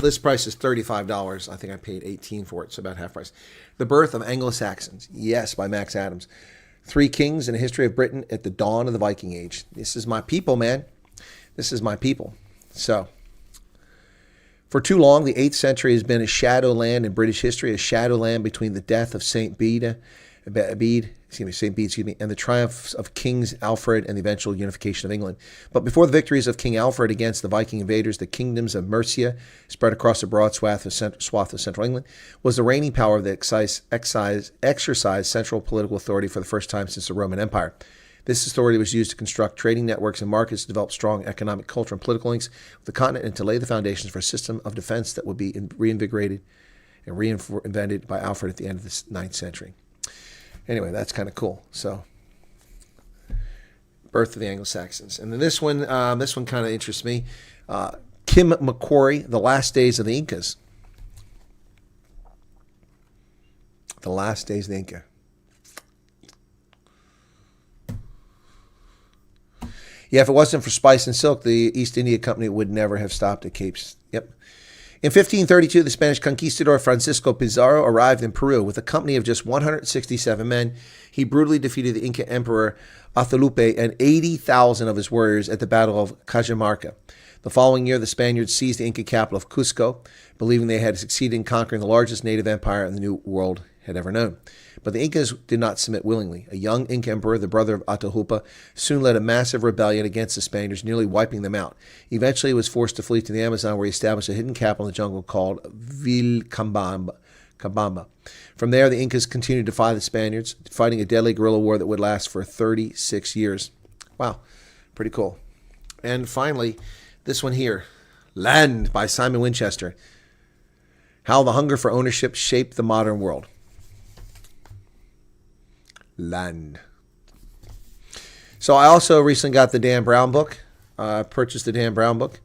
list price is $35. I think I paid $18 for it, so about half price. The Birth of Anglo-Saxons, yes, by Max Adams. 3 Kings in the History of Britain at the Dawn of the Viking Age. This is my people, man. This is my people. So, for too long, the 8th century has been a shadow land in British history, a shadow land between the death of St. Bede, and the triumphs of Kings Alfred and the eventual unification of England. But before the victories of King Alfred against the Viking invaders, the kingdoms of Mercia, spread across a broad swath of central England, was the reigning power that exercised central political authority for the first time since the Roman Empire. This authority was used to construct trading networks and markets, to develop strong economic, cultural, and political links with the continent, and to lay the foundations for a system of defense that would be reinvigorated and reinvented by Alfred at the end of the 9th century. Anyway, that's kind of cool. So, Birth of the Anglo-Saxons. And then this one kind of interests me. Kim McQuarrie, The Last Days of the Incas. The Last Days of the Inca. Yeah, if it wasn't for spice and silk, the East India Company would never have stopped at Capes. Yep. In 1532, the Spanish conquistador Francisco Pizarro arrived in Peru with a company of just 167 men. He brutally defeated the Inca Emperor Atahualpa and 80,000 of his warriors at the Battle of Cajamarca. The following year, the Spaniards seized the Inca capital of Cusco, believing they had succeeded in conquering the largest native empire the New World had ever known. But the Incas did not submit willingly. A young Inca emperor, the brother of Atahualpa, soon led a massive rebellion against the Spaniards, nearly wiping them out. Eventually, he was forced to flee to the Amazon, where he established a hidden capital in the jungle called Vilcabamba. From there, the Incas continued to defy the Spaniards, fighting a deadly guerrilla war that would last for 36 years. Wow, pretty cool. And finally, this one here, Land by Simon Winchester. How the Hunger for Ownership Shaped the Modern World. Land. So I also recently got the Dan Brown book. I purchased the Dan Brown book.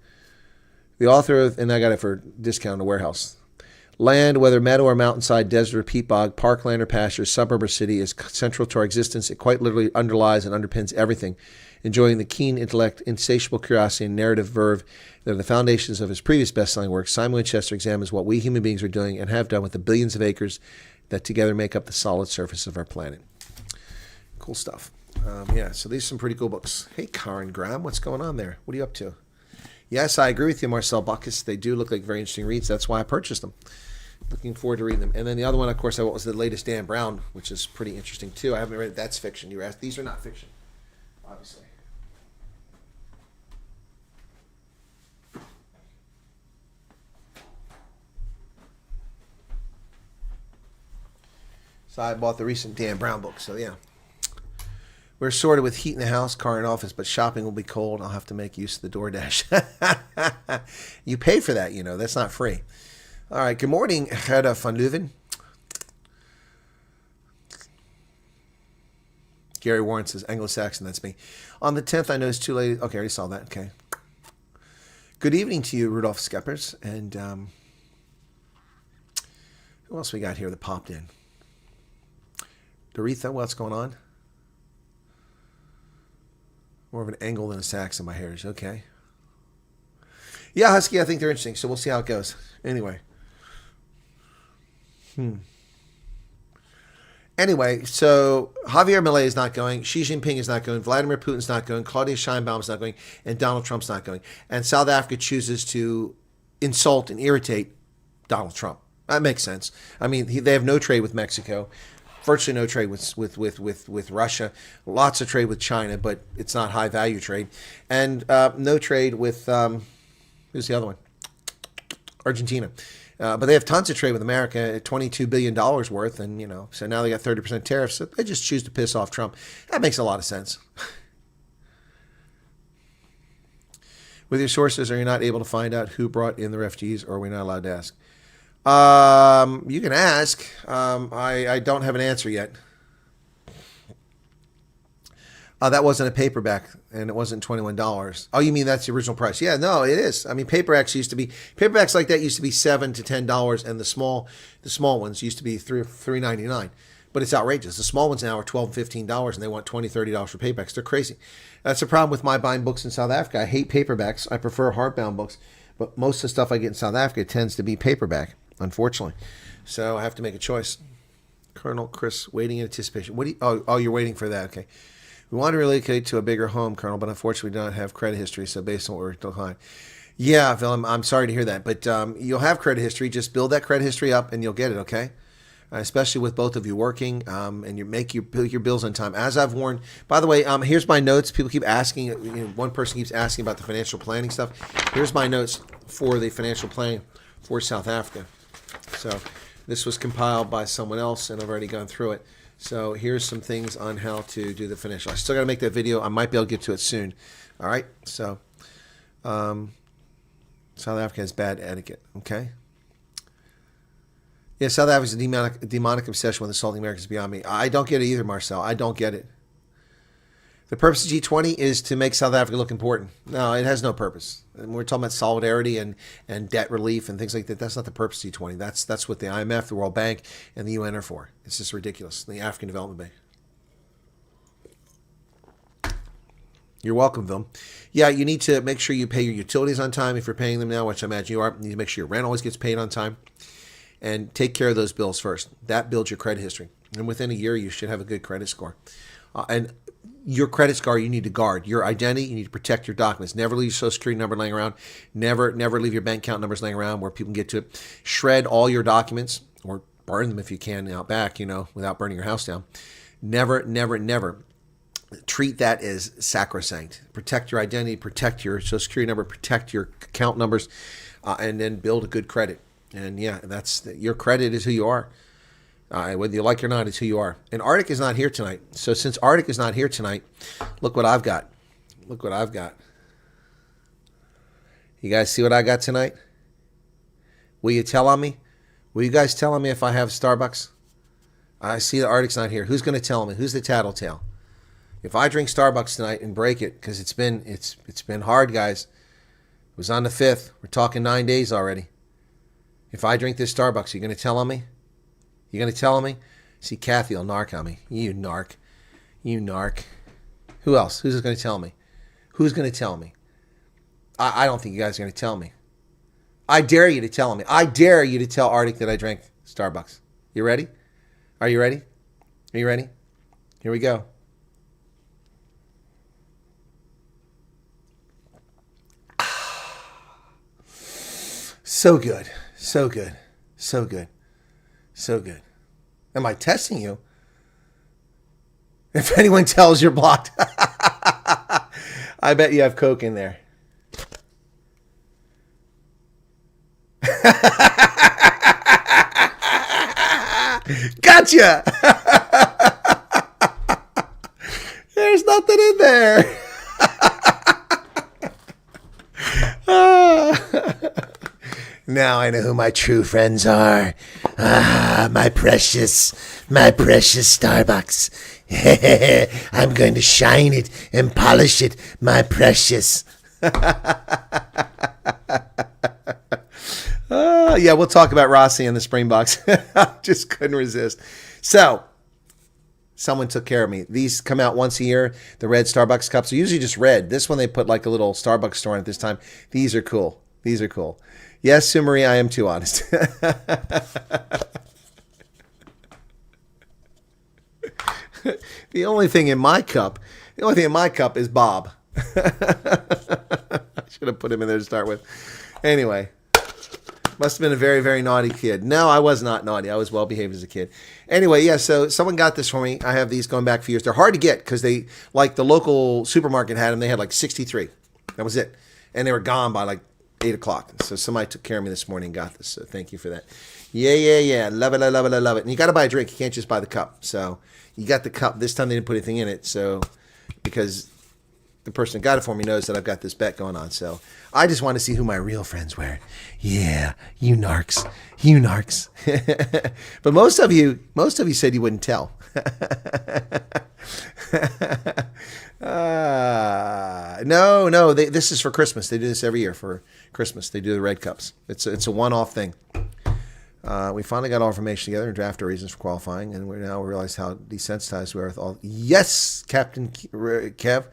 The author, and I got it for discount in the warehouse. Land, whether meadow or mountainside, desert or peat bog, parkland or pasture, suburb or city, is central to our existence. It quite literally underlies and underpins everything. Enjoying the keen intellect, insatiable curiosity, and narrative verve that are the foundations of his previous best-selling work, Simon Winchester examines what we human beings are doing and have done with the billions of acres that together make up the solid surface of our planet. Cool stuff. Yeah, so these are some pretty cool books. Hey, Karen Graham, what's going on there? What are you up to? Yes, I agree with you, Marcel Bacchus. They do look like very interesting reads. That's why I purchased them. Looking forward to reading them. And then the other one, of course, I was the latest Dan Brown, which is pretty interesting, too. I haven't read it. That's fiction. You were asked. These are not fiction, obviously. So I bought the recent Dan Brown book, so yeah. We're sorted with heat in the house, car in office, but shopping will be cold. I'll have to make use of the DoorDash. You pay for that, you know. That's not free. All right, good morning, Gerda van Leuven. Gary Warren says, Anglo-Saxon, that's me. On the 10th, I noticed 2 ladies. Okay, I already saw that. Okay. Good evening to you, Rudolph Skeppers. And who else we got here that popped in? Doretha, what's going on? More of an angle than a Saxon, my hairs. Okay. Yeah, Husky, I think they're interesting, so we'll see how it goes. Anyway. Anyway, so Javier Milei is not going, Xi Jinping is not going, Vladimir Putin's not going, Claudia Sheinbaum is not going, and Donald Trump's not going. And South Africa chooses to insult and irritate Donald Trump. That makes sense. I mean, they have no trade with Mexico. Virtually no trade with Russia, lots of trade with China, but it's not high value trade, and no trade with who's the other one? Argentina, But they have tons of trade with America, $22 billion worth. And, so now they got 30% tariffs. So they just choose to piss off Trump. That makes a lot of sense. With your sources, are you not able to find out who brought in the refugees, or are we not allowed to ask? You can ask. I don't have an answer yet. That wasn't a paperback, and it wasn't $21. Oh, you mean that's the original price? Yeah, no, it is. I mean, paperbacks like that used to be $7 to $10, and the small ones used to be $3.99. But it's outrageous. The small ones now are $12 and $15, and they want $20, $30 for paperbacks. They're crazy. That's the problem with my buying books in South Africa. I hate paperbacks. I prefer hardbound books, but most of the stuff I get in South Africa tends to be paperback, unfortunately. So I have to make a choice. Colonel Chris, waiting in anticipation. You're waiting for that. Okay. We want to relocate to a bigger home, Colonel, but unfortunately we do not have credit history, so based on what we're declining. Yeah, Phil, I'm sorry to hear that, but you'll have credit history. Just build that credit history up, and you'll get it, okay? Especially with both of you working, and you pay your bills on time. As I've warned, by the way, here's my notes. People keep asking, one person keeps asking about the financial planning stuff. Here's my notes for the financial planning for South Africa. So this was compiled by someone else, and I've already gone through it. So here's some things on how to do the financial. I still got to make that video. I might be able to get to it soon. All right. So South Africa has bad etiquette. Okay. Yeah, South Africa's a demonic obsession with insulting Americans beyond me. I don't get it either, Marcel. I don't get it. The purpose of G20 is to make South Africa look important. No, it has no purpose. And we're talking about solidarity and debt relief and things like that. That's not the purpose of G20. That's what the IMF, the World Bank, and the UN are for. It's just ridiculous. The African Development Bank. You're welcome, Bill. Yeah, you need to make sure you pay your utilities on time if you're paying them now, which I imagine you are. You need to make sure your rent always gets paid on time. And take care of those bills first. That builds your credit history. And within a year, you should have a good credit score. And your credit score, you need to guard. Your identity, you need to protect your documents. Never leave your Social Security number laying around. Never leave your bank account numbers laying around where people can get to it. Shred all your documents, or burn them if you can out back, without burning your house down. Never treat that as sacrosanct. Protect your identity, protect your Social Security number, protect your account numbers, and then build a good credit. And yeah, your credit is who you are. Whether you like it or not, it's who you are. And Arctic is not here tonight. So since Arctic is not here tonight, look what I've got. Look what I've got. You guys see what I got tonight? Will you tell on me? Will you guys tell on me if I have Starbucks? I see that Arctic's not here. Who's going to tell me? Who's the tattletale? If I drink Starbucks tonight and break it, because it's been hard, guys. It was on the 5th. We're talking 9 days already. If I drink this Starbucks, are you going to tell on me? You going to tell on me? See, Kathy will narc on me. You narc. You narc. Who else? Who's going to tell me? Who's going to tell me? I don't think you guys are going to tell me. I dare you to tell me. I dare you to tell Arctic that I drank Starbucks. You ready? Are you ready? Are you ready? Here we go. So good. So good. So good. So good. Am I testing you? If anyone tells you're blocked. I bet you have Coke in there. Gotcha! There's nothing in there. Now I know who my true friends are. My precious Starbucks. I'm going to shine it and polish it, my precious. Yeah, we'll talk about Rossi and the Springboks. I just couldn't resist. So, someone took care of me. These come out once a year. The red Starbucks cups are usually just red. This one they put like a little Starbucks store on it this time. These are cool. These are cool. Yes, Sue Marie, I am too honest. The only thing in my cup is Bob. I should have put him in there to start with. Anyway, must have been a very, very naughty kid. No, I was not naughty. I was well behaved as a kid. Anyway, yeah, so someone got this for me. I have these going back for years. They're hard to get because they, like the local supermarket had them. They had like 63. That was it. And they were gone by like 8 o'clock. So somebody took care of me this morning and got this. So thank you for that. Yeah. Love it, I love it, I love it. And you got to buy a drink. You can't just buy the cup. So you got the cup. This time they didn't put anything in it. So because the person that got it for me knows that I've got this bet going on. So I just want to see who my real friends were. Yeah, you narcs. But most of you said you wouldn't tell. No. This is for Christmas. They do this every year for Christmas. They do the red cups. It's a one-off thing. We finally got all information together and drafted our reasons for qualifying, and we now realize how desensitized we are with all. Yes, Captain Kev,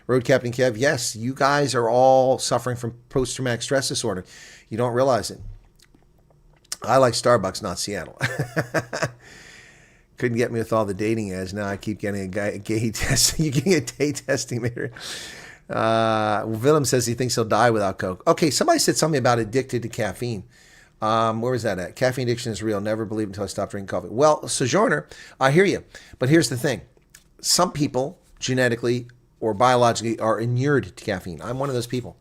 Road Captain Kev. Yes, you guys are all suffering from post-traumatic stress disorder. You don't realize it. I like Starbucks, not Seattle. Couldn't get me with all the dating ads. Now I keep getting a gay test. You're getting a gay testing meter. Willem says he thinks he'll die without Coke. Okay, somebody said something about addicted to caffeine. Where was that at? Caffeine addiction is real. Never believed until I stopped drinking coffee. Well, Sojourner, I hear you. But here's the thing. Some people genetically or biologically are inured to caffeine. I'm one of those people.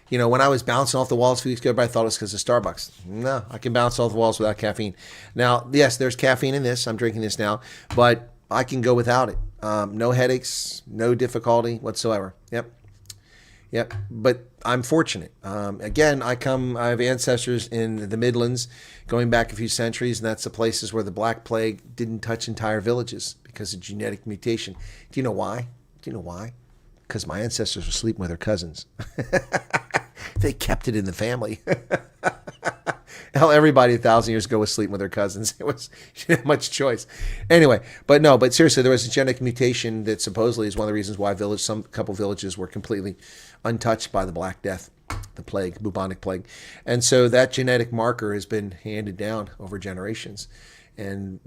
You know, when I was bouncing off the walls a few weeks ago, everybody thought it was because of Starbucks. No, I can bounce off the walls without caffeine. Now, yes, there's caffeine in this. I'm drinking this now, but I can go without it. No headaches, no difficulty whatsoever. Yep. But I'm fortunate. Again, I have ancestors in the Midlands going back a few centuries, and that's the places where the Black Plague didn't touch entire villages because of genetic mutation. Do you know why? Because my ancestors were sleeping with their cousins. They kept it in the family. Hell, everybody 1,000 years ago was sleeping with their cousins. You didn't have much choice. Anyway, but seriously, there was a genetic mutation that supposedly is one of the reasons why some couple villages were completely untouched by the Black Death, the plague, bubonic plague. And so that genetic marker has been handed down over generations. And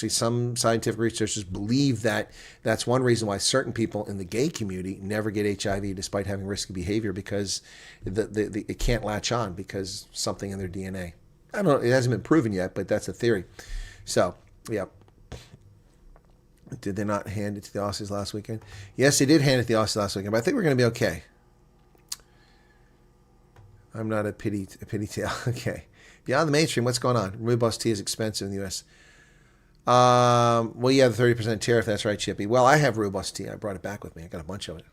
some scientific researchers believe that that's one reason why certain people in the gay community never get HIV despite having risky behavior, because it can't latch on because something in their DNA. I don't know. It hasn't been proven yet, but that's a theory. So, yeah. Did they not hand it to the Aussies last weekend? Yes, they did hand it to the Aussies last weekend, but I think we're going to be okay. I'm not a pity tale. Okay. Beyond the mainstream, what's going on? Rooibos tea is expensive in the U.S. Well, yeah, the 30% tariff. That's right, Chippy. Well, I have rooibos tea. I brought it back with me. I got a bunch of it.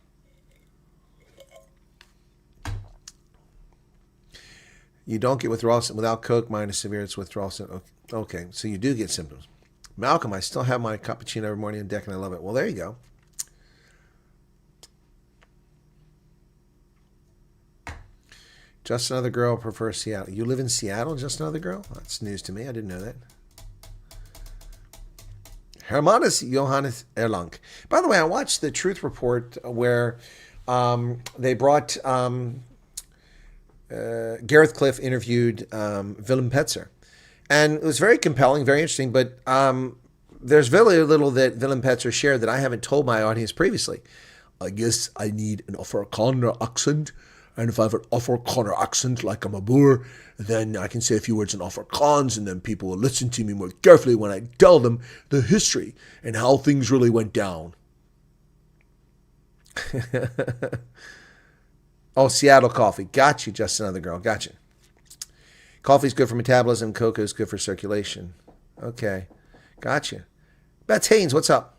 You don't get withdrawals without Coke, minus severe withdrawals. Okay, so you do get symptoms. Malcolm, I still have my cappuccino every morning on deck, and I love it. Well, there you go. Just Another Girl prefers Seattle. You live in Seattle, Just Another Girl? That's news to me. I didn't know that. Hermanus Johannes Erlang. By the way, I watched the Truth Report where they brought Gareth Cliff interviewed Willem Petzer. And it was very compelling, very interesting, but there's very little that Willem Petzer shared that I haven't told my audience previously. I guess I need an Afrikaner accent. And if I have an Afrikaner accent like I'm a Boer, then I can say a few words in Afrikaans, and then people will listen to me more carefully when I tell them the history and how things really went down. Oh, Seattle coffee. Got you, Just Another Girl. Got you. Coffee's good for metabolism. Cocoa is good for circulation. Okay. Got you. Beth Haynes, what's up?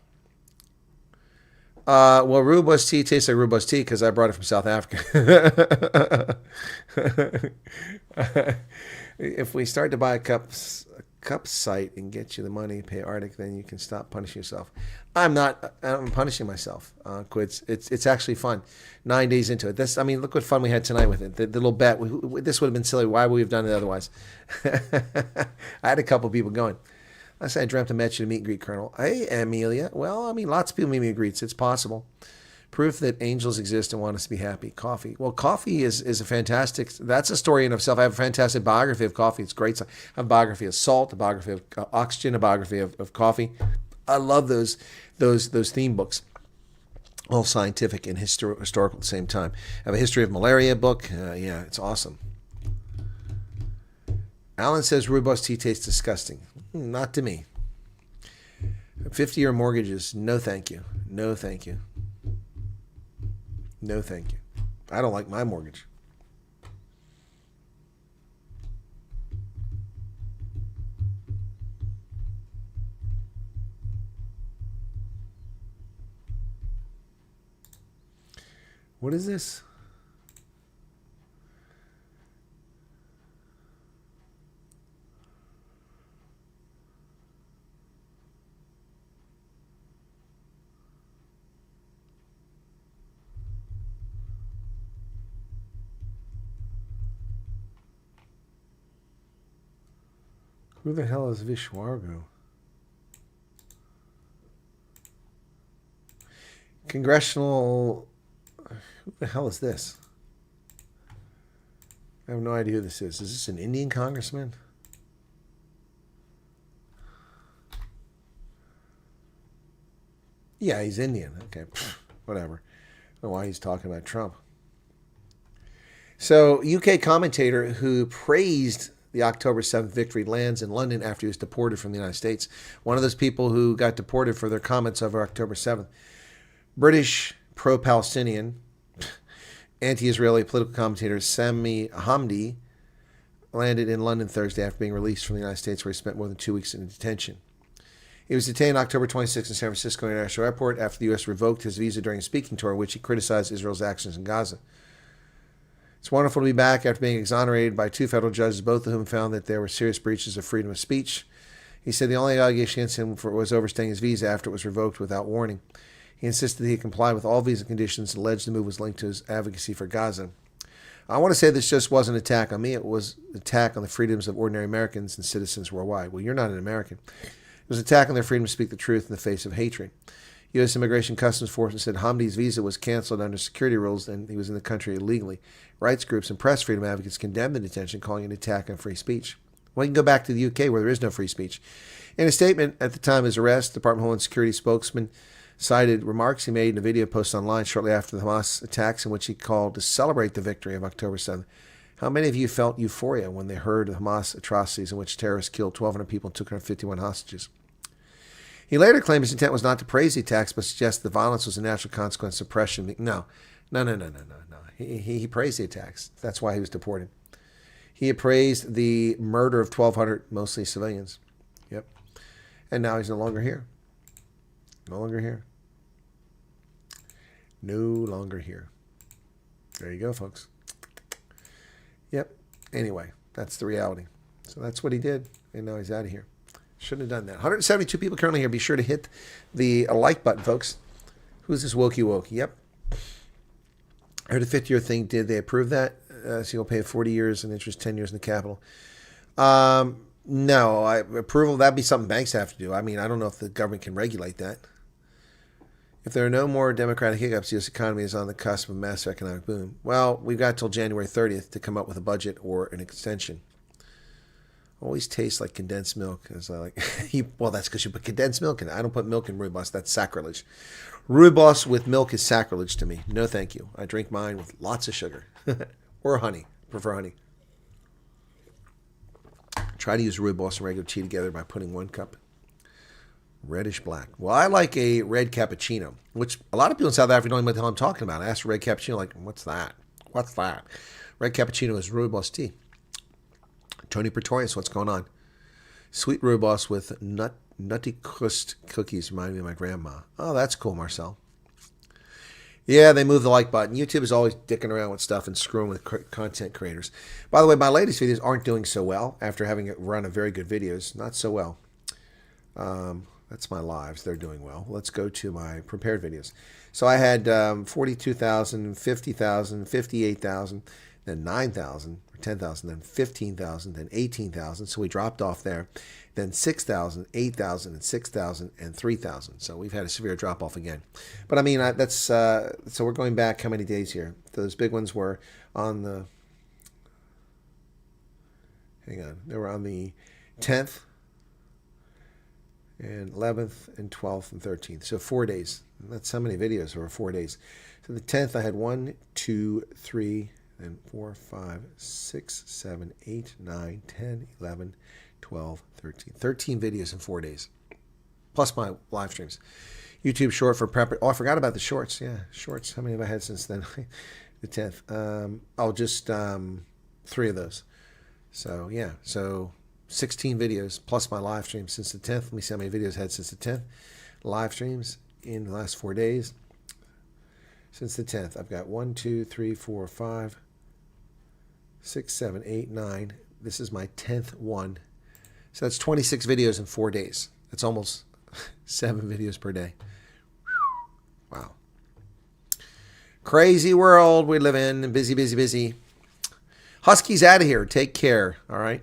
Well, rooibos tea tastes like rooibos tea because I brought it from South Africa. If we start to buy a cup site and get you the money, pay Arctic, then you can stop punishing yourself. I'm punishing myself. It's actually fun. 9 days into it. Look what fun we had tonight with it. The little bet. This would have been silly. Why would we have done it otherwise? I had a couple people going. I said I dreamt I met you to meet and greet, Colonel. Hey, Amelia. Well, lots of people meet me and greets. It's possible. Proof that angels exist and want us to be happy. Coffee. Well, coffee is a fantastic, that's a story in itself. I have a fantastic biography of coffee. It's great. I have a biography of salt, a biography of oxygen, a biography of coffee. I love those theme books. All scientific and historical at the same time. I have a history of malaria book. Yeah, it's awesome. Alan says rooibos tea tastes disgusting. Not to me. 50-year mortgages, no thank you. No thank you. No thank you. I don't like my mortgage. What is this? Who the hell is Vishwargo? Congressional... Who the hell is this? I have no idea who this is. Is this an Indian congressman? Yeah, he's Indian. Okay, whatever. I don't know why he's talking about Trump. So, UK commentator who praised the October 7th victory lands in London after he was deported from the United States. One of those people who got deported for their comments over October 7th. British pro-Palestinian, anti-Israeli political commentator Sami Hamdi landed in London Thursday after being released from the United States, where he spent more than 2 weeks in detention. He was detained October 26th in San Francisco International Airport after the U.S. revoked his visa during a speaking tour in which he criticized Israel's actions in Gaza. It's wonderful to be back after being exonerated by 2 federal judges, both of whom found that there were serious breaches of freedom of speech. He said the only allegation against him was overstaying his visa after it was revoked without warning. He insisted that he complied with all visa conditions and alleged the move was linked to his advocacy for Gaza. I want to say this just wasn't an attack on me. It was an attack on the freedoms of ordinary Americans and citizens worldwide. Well, you're not an American. It was an attack on their freedom to speak the truth in the face of hatred. U.S. Immigration Customs Enforcement said Hamdi's visa was canceled under security rules and he was in the country illegally. Rights groups and press freedom advocates condemned the detention, calling it an attack on free speech. Well, you can go back to the UK where there is no free speech. In a statement at the time of his arrest, the Department of Homeland Security spokesman cited remarks he made in a video posted online shortly after the Hamas attacks in which he called to celebrate the victory of October 7th. How many of you felt euphoria when they heard of Hamas atrocities in which terrorists killed 1,200 people and took 151 hostages? He later claimed his intent was not to praise the attacks, but suggest the violence was a natural consequence of suppression. No. He praised the attacks. That's why he was deported. He appraised the murder of 1,200, mostly civilians. Yep. And now he's no longer here. No longer here. No longer here. There you go, folks. Yep. Anyway, that's the reality. So that's what he did, and now he's out of here. Shouldn't have done that. 172 people currently here. Be sure to hit the like button, folks. Who's this Wokey Wokey? Yep. I heard a 50-year thing. Did they approve that? So you'll pay 40 years in interest, 10 years in the capital. No. Approval, that'd be something banks have to do. I mean, I don't know if the government can regulate that. If there are no more democratic hiccups, the U.S. economy is on the cusp of a massive economic boom. Well, we've got till January 30th to come up with a budget or an extension. Always tastes like condensed milk. As I like, well, that's because you put condensed milk in it. I don't put milk in rooibos. That's sacrilege. Rooibos with milk is sacrilege to me. No, thank you. I drink mine with lots of sugar or honey. Prefer honey. Try to use rooibos and regular tea together by putting 1 cup. Reddish black. Well, I like a red cappuccino, which a lot of people in South Africa don't even know what the hell I'm talking about. I asked for red cappuccino, like, what's that? What's that? Red cappuccino is rooibos tea. Tony Pretorius, what's going on? Sweet rooibos with nutty crust cookies remind me of my grandma. Oh, that's cool, Marcel. Yeah, they moved the like button. YouTube is always dicking around with stuff and screwing with content creators. By the way, my latest videos aren't doing so well after having run a very good videos. Not so well. That's my lives. They're doing well. Let's go to my prepared videos. So I had 42,000, 50,000, 58,000, then 9,000, 10,000, then 15,000, then 18,000. So we dropped off there. Then 6,000, 8,000, and 6,000, and 3,000. So we've had a severe drop off again. But I mean, that's so we're going back how many days here? Those big ones were on the, hang on, they were on the 10th, and 11th, and 12th, and 13th. So 4 days. That's how many videos over 4 days. So the 10th, I had 1, 2, 3, then 4, 5, 6, 7, 8, 9, 10, 11, 12, 13. 13 videos in 4 days. Plus my live streams. YouTube short for prep. Oh, I forgot about the shorts. Yeah, shorts. How many have I had since then? The 10th. Just 3 of those. So, yeah. So 16 videos plus my live streams since the 10th. Let me see how many videos I had since the 10th. Live streams in the last 4 days. Since the 10th, I've got 1, 2, 3, 4, 5, 6, 7, 8, 9. This is my 10th one. So that's 26 videos in 4 days. That's almost 7 videos per day. Wow. Crazy world we live in. Busy, busy, busy. Husky's out of here. Take care. All right.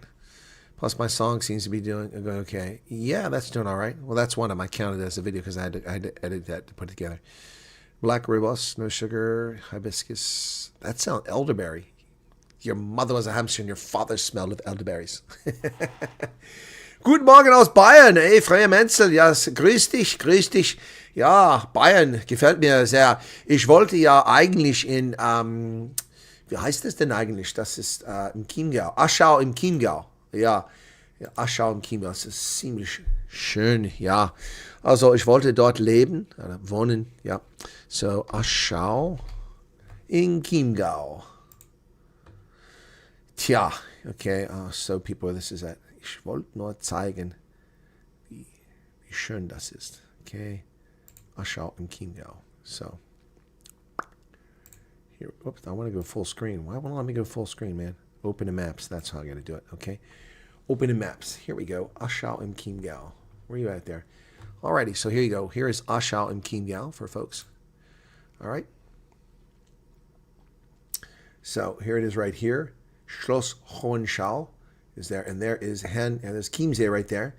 Plus, my song seems to be going okay. Yeah, that's doing all right. Well, that's one of them. I counted as a video because I had to edit that to put it together. Black rooibos, no sugar, hibiscus. That sounds elderberry. Your mother was a hamster and your father smelled of elderberries. Guten Morgen aus Bayern. Hey, Freya Menzel. Ja, grüß dich, grüß dich. Ja, Bayern gefällt mir sehr. Ich wollte ja eigentlich in, wie heißt das denn eigentlich? Das ist im Chiemgau. Aschau im Chiemgau. Ja, Aschau im Chiemgau. Das ist ziemlich schön, ja. Also, ich wollte dort leben, oder wohnen, ja. So, Aschau in Chiemgau. Tja, okay, so people, this is it. Ich wollte nur zeigen, wie schön das ist. Okay, Aschau im Chiemgau. So, here, oops, I want to go full screen. Why won't it let me go full screen, man? Open the maps, that's how I got to do it, okay? Open the maps, here we go, Aschau im Chiemgau. Where are you at there? Alrighty, so here you go. Here is Aschau im Chiemgau for folks. All right. So here it is right here. Schloss Hohenschau is there, and there is and there's Chiemsee right there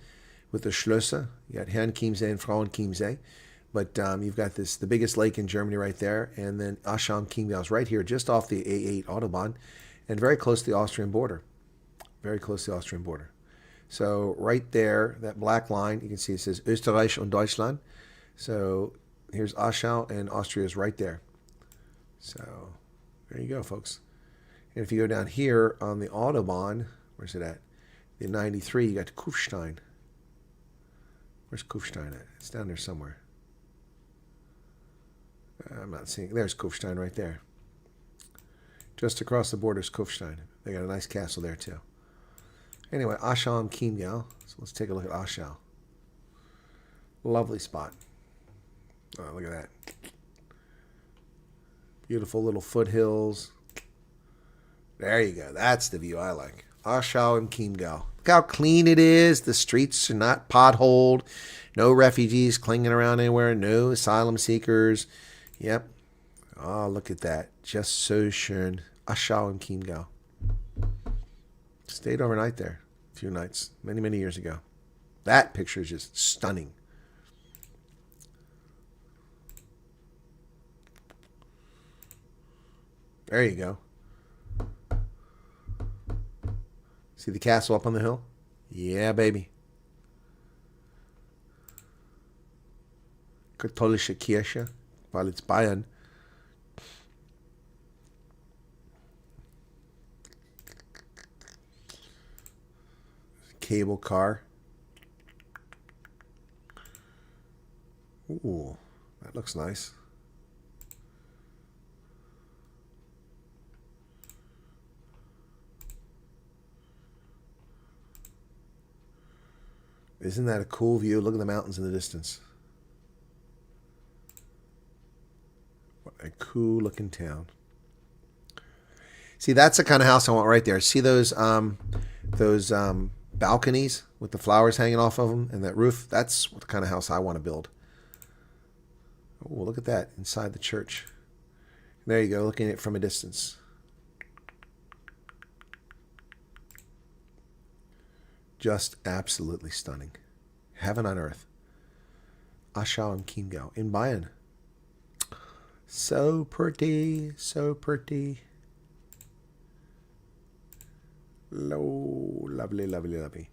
with the Schlösser. You got Herrn Chiemsee and Frauen Chiemsee. But you've got the biggest lake in Germany right there, and then Aschau im Chiemgau is right here, just off the A8 Autobahn, and very close to the Austrian border. Very close to the Austrian border. So right there, that black line, you can see it says Österreich und Deutschland. So here's Aschau, and Austria is right there. So there you go, folks. And if you go down here on the Autobahn, where's it at? The 93, you got Kufstein. Where's Kufstein at? It's down there somewhere. I'm not seeing. There's Kufstein right there. Just across the border is Kufstein. They got a nice castle there too. Anyway, Aschau im Chiemgau. So let's take a look at Aschau. Lovely spot. Oh, look at that. Beautiful little foothills. There you go. That's the view I like. Aschau im Chiemgau. Look how clean it is. The streets are not potholed. No refugees clinging around anywhere. No asylum seekers. Yep. Oh, look at that. Just so schön. Aschau im Chiemgau. Stayed overnight there. A few nights. Many, many years ago. That picture is just stunning. There you go. See the castle up on the hill? Yeah, baby. Katholische Kirche, weil it's Bayern. Cable car. Ooh, that looks nice. Isn't that a cool view? Look at the mountains in the distance. What a cool looking town. See, that's the kind of house I want right there. See those balconies with the flowers hanging off of them and that roof? That's the kind of house I want to build. Oh, look at that inside the church. There you go, looking at it from a distance. Just absolutely stunning. Heaven on earth. Aschau im Chiemgau in Bayern. So pretty, so pretty. Lovely, lovely, lovely.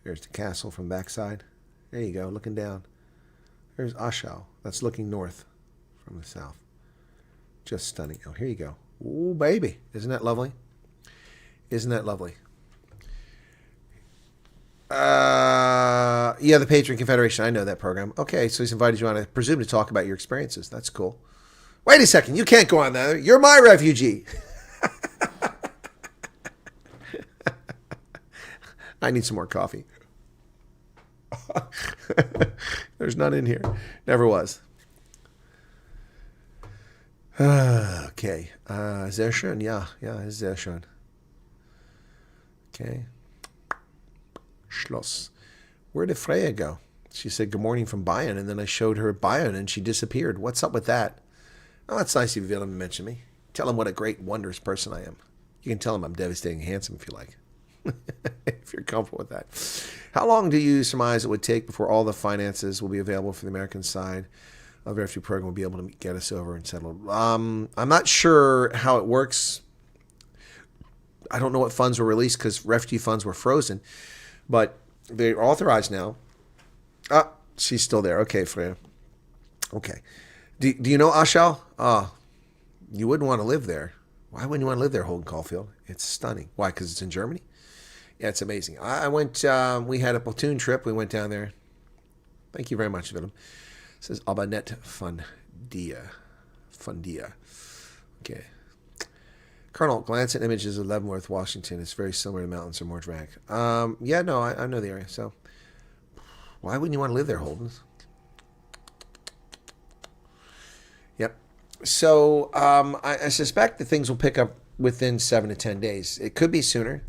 There's the castle from backside. There you go, looking down. There's Aschau. That's looking north from the south. Just stunning. Oh, here you go. Oh, baby. Isn't that lovely? Isn't that lovely? Yeah, the Patriot Confederation. I know that program. Okay, so he's invited you on, I presume, to talk about your experiences. That's cool. Wait a second. You can't go on there. You're my refugee. I need some more coffee. There's none in here. Never was. Okay. Sehr schön. Ja, sehr schön. Okay. Schloss. Where did Freya go? She said good morning from Bayern, and then I showed her Bayern, and she disappeared. What's up with that? Oh, it's nice of you to mention me. Tell him what a great, wondrous person I am. You can tell him I'm devastating handsome if you like. If you're comfortable with that. How long do you surmise it would take before all the finances will be available for the American side of the refugee program will be able to get us over and settle? I'm not sure how it works. I don't know what funds were released because refugee funds were frozen, but they're authorized now. Ah, she's still there. Okay, Freya. Okay. Do you know Ashal? You wouldn't want to live there. Why wouldn't you want to live there, Holden Caulfield? It's stunning. Why? Because it's in Germany? Yeah, it's amazing. I went, we had a platoon trip. We went down there. Thank you very much, Willem. It says, aber net von dir. Von dir. Okay. Colonel, glance at images of Leavenworth, Washington. It's very similar to mountains or more drag. Yeah, no, I know the area. So why wouldn't you want to live there, Holden? Yep. So I suspect that things will pick up within 7 to 10 days. It could be sooner.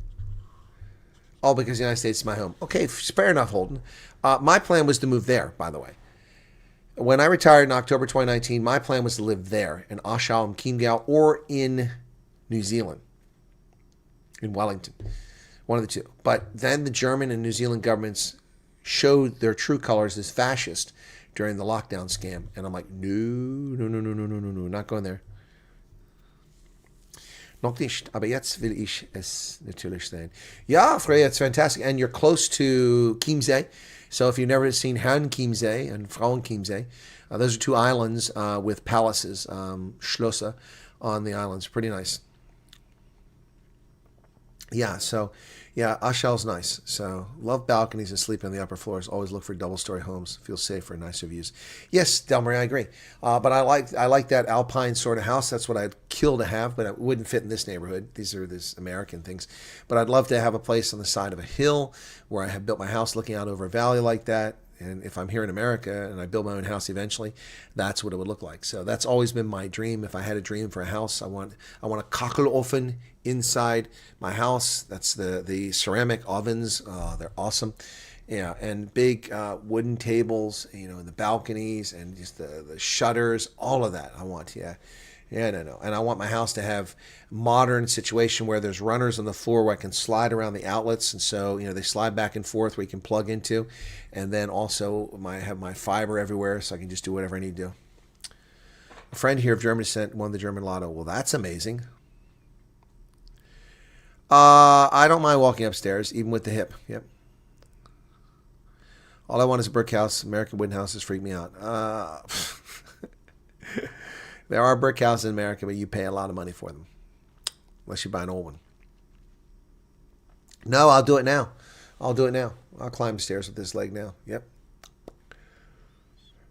All because the United States is my home. Okay, fair enough, Holden. My plan was to move there, by the way. When I retired in October 2019, my plan was to live there in Ashau and Chiemgau or in New Zealand, in Wellington, one of the two. But then the German and New Zealand governments showed their true colors as fascist during the lockdown scam. And I'm like, no, not going there. Noch nicht, aber jetzt will ich es natürlich sehen. Ja, Freya, it's fantastic. And you're close to Chiemsee. So if you've never seen Herrn Chiemsee and Frauen Chiemsee, those are two islands with palaces, Schlösser on the islands. Pretty nice. Yeah, so, yeah, Ashal's nice. So, love balconies and sleep on the upper floors. Always look for double-story homes. Feel safer, nicer views. Yes, Delmarie, I agree. But I like that alpine sort of house. That's what I'd kill to have, but it wouldn't fit in this neighborhood. These are these American things. But I'd love to have a place on the side of a hill where I have built my house looking out over a valley like that. And if I'm here in America and I build my own house eventually, that's what it would look like. So that's always been my dream. If I had a dream for a house, I want a kachelofen inside my house. That's the ceramic ovens. They're awesome. Yeah, and big wooden tables, in the balconies and just the shutters, all of that I want, yeah. Yeah, no. And I want my house to have modern situation where there's runners on the floor where I can slide around the outlets. And so, they slide back and forth where you can plug into. And then also have my fiber everywhere so I can just do whatever I need to do. A friend here of Germany won the German lotto. Well, that's amazing. I don't mind walking upstairs, even with the hip. Yep. All I want is a brick house. American wooden houses freak me out. There are brick houses in America, but you pay a lot of money for them. Unless you buy an old one. No, I'll do it now. I'll climb the stairs with this leg now. Yep.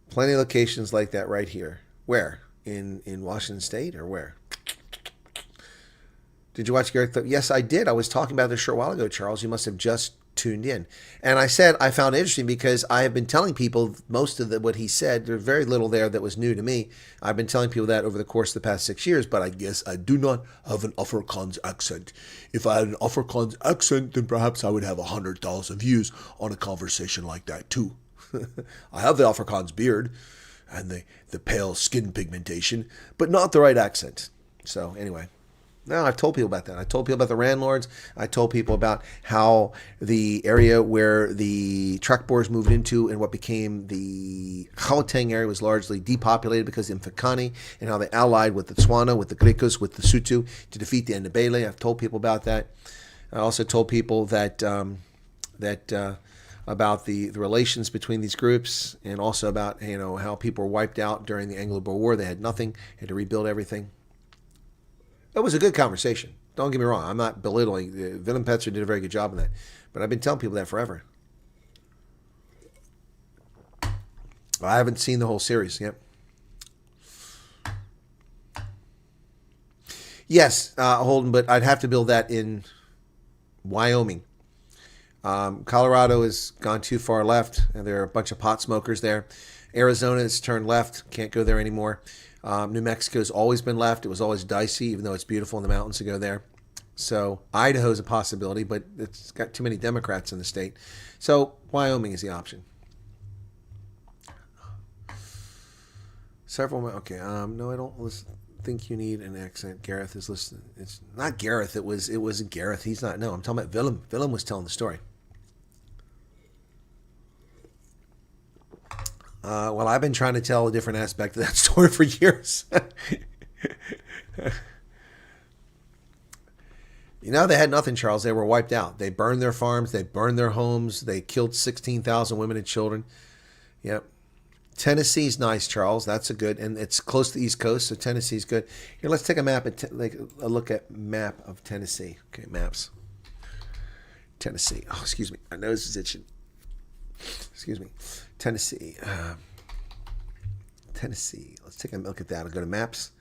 Plenty of locations like that right here. Where? In Washington State or where? Did you watch Gareth? Yes, I did. I was talking about this a short while ago, Charles. You must have just tuned in. And I said I found it interesting because I have been telling people most of what he said. There's very little there that was new to me. I've been telling people that over the course of the past 6 years, but I guess I do not have an Afrikaans accent. If I had an Afrikaans accent, then perhaps I would have 100,000 views on a conversation like that too. I have the Afrikaans beard and the pale skin pigmentation, but not the right accent. So anyway. No, I've told people about that. I told people about the landlords. I told people about how the area where the Trekboers moved into and what became the Gauteng area was largely depopulated because of Mfecane, and how they allied with the Tswana, with the Griqua, with the Sotho to defeat the Ndebele. I've told people about that. I also told people that about the relations between these groups, and also about how people were wiped out during the Anglo-Boer War. They had nothing, had to rebuild everything. It was a good conversation. Don't get me wrong. I'm not belittling. Willem Petzer did a very good job in that. But I've been telling people that forever. I haven't seen the whole series yet. Yes, Holden, but I'd have to build that in Wyoming. Colorado has gone too far left, and there are a bunch of pot smokers there. Arizona has turned left, can't go there anymore. New Mexico's always been left. It was always dicey, even though it's beautiful in the mountains to go there. So Idaho's a possibility, but it's got too many Democrats in the state. So Wyoming is the option. Several. Okay. No, I don't think you need an accent. Gareth is listening. It's not Gareth. It wasn't Gareth. He's not. No, I'm talking about Willem. Willem was telling the story. Well, I've been trying to tell a different aspect of that story for years. You know, they had nothing, Charles. They were wiped out. They burned their farms. They burned their homes. They killed 16,000 women and children. Yep. Tennessee's nice, Charles. That's a good, and it's close to the East Coast, so Tennessee's good. Here, let's take a map, like a look at map of Tennessee. Okay, maps. Tennessee. Oh, excuse me. My nose is itching. Excuse me. Tennessee. Tennessee. Let's take a look at that. I'll go to maps.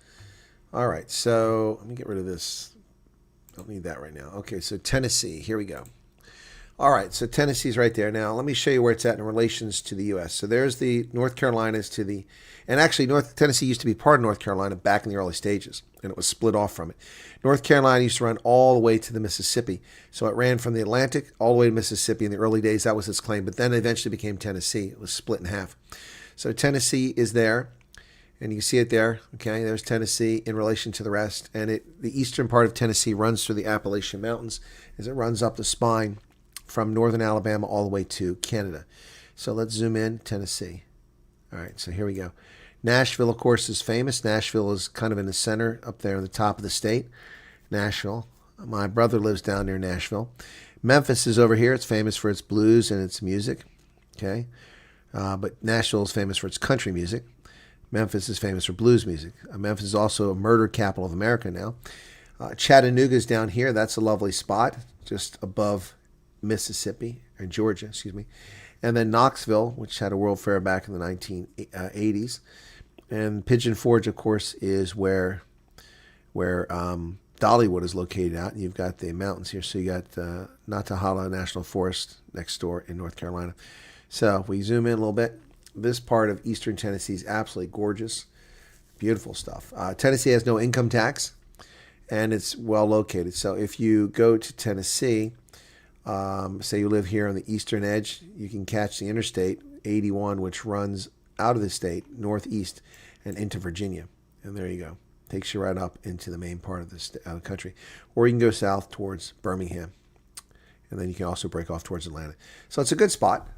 All right, so let me get rid of this. Don't need that right now. Okay, so Tennessee. Here we go. All right, so Tennessee's right there. Now, let me show you where it's at in relations to the U.S. So there's the North Carolinas to the, and actually North Tennessee used to be part of North Carolina back in the early stages, and it was split off from it. North Carolina used to run all the way to the Mississippi. So it ran from the Atlantic all the way to Mississippi in the early days. That was its claim, but then it eventually became Tennessee. It was split in half. So Tennessee is there, and you can see it there. Okay, there's Tennessee in relation to the rest, and the eastern part of Tennessee runs through the Appalachian Mountains as it runs up the spine from northern Alabama all the way to Canada. So let's zoom in, Tennessee. All right, so here we go. Nashville, of course, is famous. Nashville is kind of in the center, up there on the top of the state. Nashville. My brother lives down near Nashville. Memphis is over here. It's famous for its blues and its music. Okay, but Nashville is famous for its country music. Memphis is famous for blues music. Memphis is also a murder capital of America now. Chattanooga is down here. That's a lovely spot, just above Mississippi, or Georgia, excuse me. And then Knoxville, which had a World Fair back in the 1980s. And Pigeon Forge, of course, is where Dollywood is located at. You've got the mountains here. So you got Nantahala National Forest next door in North Carolina. So if we zoom in a little bit, this part of eastern Tennessee is absolutely gorgeous. Beautiful stuff. Tennessee has no income tax, and it's well located. So if you go to Tennessee, say you live here on the eastern edge, you can catch the Interstate 81, which runs out of the state, northeast, and into Virginia. And there you go. Takes you right up into the main part of the country. Or you can go south towards Birmingham. And then you can also break off towards Atlanta. So it's a good spot.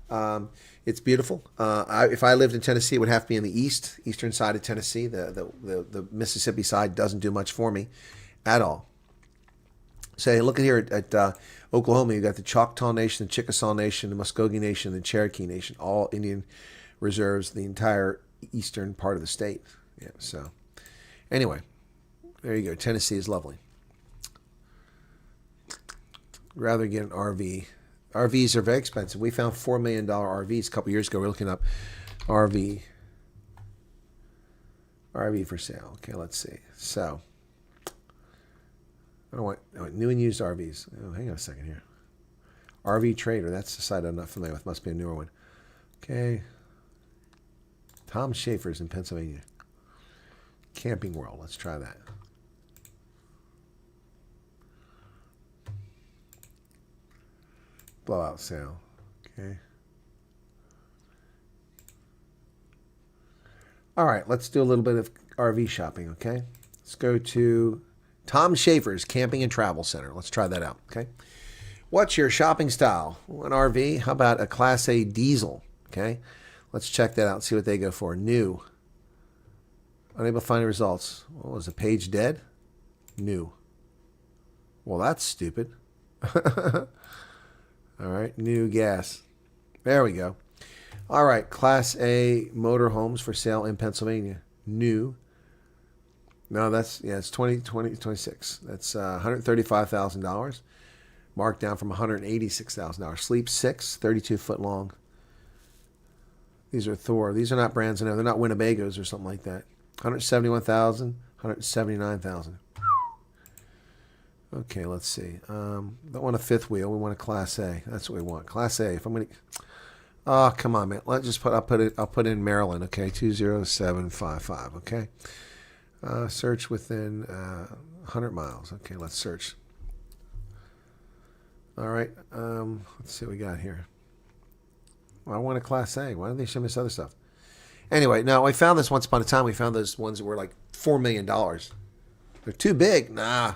It's beautiful. If I lived in Tennessee, it would have to be in the eastern side of Tennessee. The Mississippi side doesn't do much for me at all. Say, look at here at Oklahoma, you've got the Choctaw Nation, the Chickasaw Nation, the Muskogee Nation, the Cherokee Nation, all Indian reserves, the entire eastern part of the state. Yeah, so anyway, there you go. Tennessee is lovely. Rather get an RV. RVs are very expensive. We found $4 million RVs a couple years ago. We're looking up RV for sale. Okay, let's see. So I want new and used RVs. Oh, hang on a second here. RV Trader. That's the site I'm not familiar with. Must be a newer one. Okay. Tom Schaefer's in Pennsylvania. Camping World. Let's try that. Blowout sale. Okay. All right. Let's do a little bit of RV shopping. Okay. Let's go to Tom Schaefer's Camping and Travel Center. Let's try that out, okay? What's your shopping style? An RV? How about a Class A diesel, okay? Let's check that out and see what they go for. New. Unable to find any results. What was the page dead? New. Well, that's stupid. All right, new gas. There we go. All right, Class A motorhomes for sale in Pennsylvania. New. No, it's 26. That's $135,000. Marked down from $186,000. Sleep 6, 32 foot long. These are Thor. These are not brands I know. They're not Winnebagos or something like that. $171,000, $179,000. Okay, let's see. Don't want a fifth wheel. We want a Class A. That's what we want. Class A. If I'm gonna, oh come on, man. Let's just put. I'll put in Maryland. Okay, 20755. Okay. Search within 100 miles. Okay, let's search. All right. Let's see what we got here. Well, I want a Class A. Why don't they show me this other stuff? Anyway, no, I found this once upon a time. We found those ones that were like $4 million. They're too big. Nah.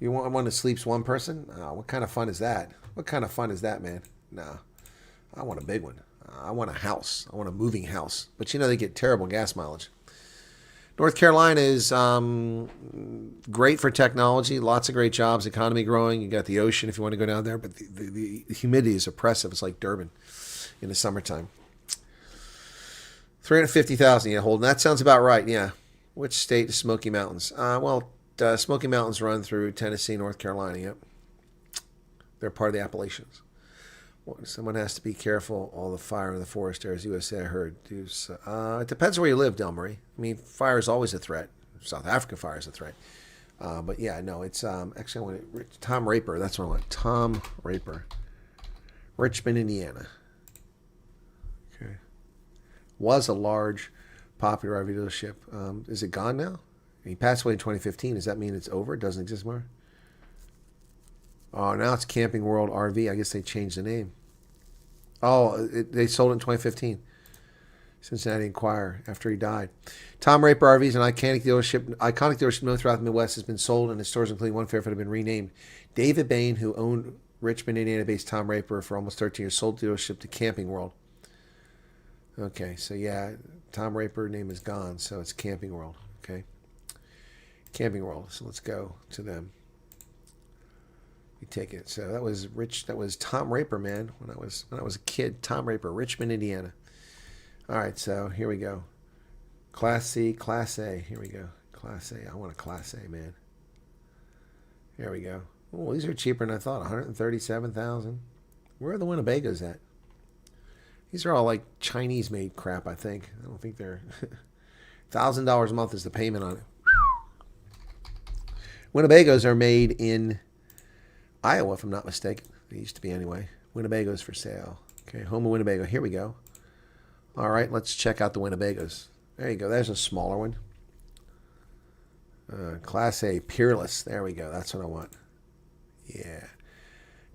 You want one that sleeps one person? What kind of fun is that? What kind of fun is that, man? Nah. I want a big one. I want a house. I want a moving house. But you know they get terrible gas mileage. North Carolina is great for technology. Lots of great jobs. Economy growing. You got the ocean if you want to go down there. But the humidity is oppressive. It's like Durban in the summertime. 350,000. Yeah, Holden. That sounds about right. Yeah. Which state is Smoky Mountains? Smoky Mountains run through Tennessee, North Carolina. Yep. They're part of the Appalachians. Someone has to be careful. All the fire in the forest areas, USA, I heard. It depends where you live, Del Marie. I mean, fire is always a threat. South Africa fire is a threat. But yeah, no, it's actually I want Tom Raper. That's what I want. Tom Raper, Richmond, Indiana. Okay, was a large, popular RV dealership. Is it gone now? He passed away in 2015. Does that mean it's over? It doesn't exist more? Oh, now it's Camping World RV. I guess they changed the name. Oh, they sold it in 2015. Cincinnati Enquirer after he died. Tom Raper RV is an iconic dealership known throughout the Midwest, has been sold, and his stores, including one Fairfield, have been renamed. David Bain, who owned Richmond, Indiana-based Tom Raper for almost 13 years, sold the dealership to Camping World. Okay, so yeah, Tom Raper name is gone, so it's Camping World. Okay, Camping World. So let's go to them. We take it. So that was Rich. That was Tom Raper, man. When I was a kid, Tom Raper, Richmond, Indiana. All right, so here we go. Class C, Class A. Here we go. Class A. I want a Class A, man. Here we go. Oh, these are cheaper than I thought. 137,000. Where are the Winnebagos at? These are all like Chinese-made crap, I think. I don't think they're... $1,000 a month is the payment on it. Winnebagos are made in Iowa, if I'm not mistaken. They used to be anyway. Winnebagos for sale. Okay, home of Winnebago. Here we go. All right, let's check out the Winnebagos. There you go. There's a smaller one. Class A, Peerless. There we go. That's what I want. Yeah.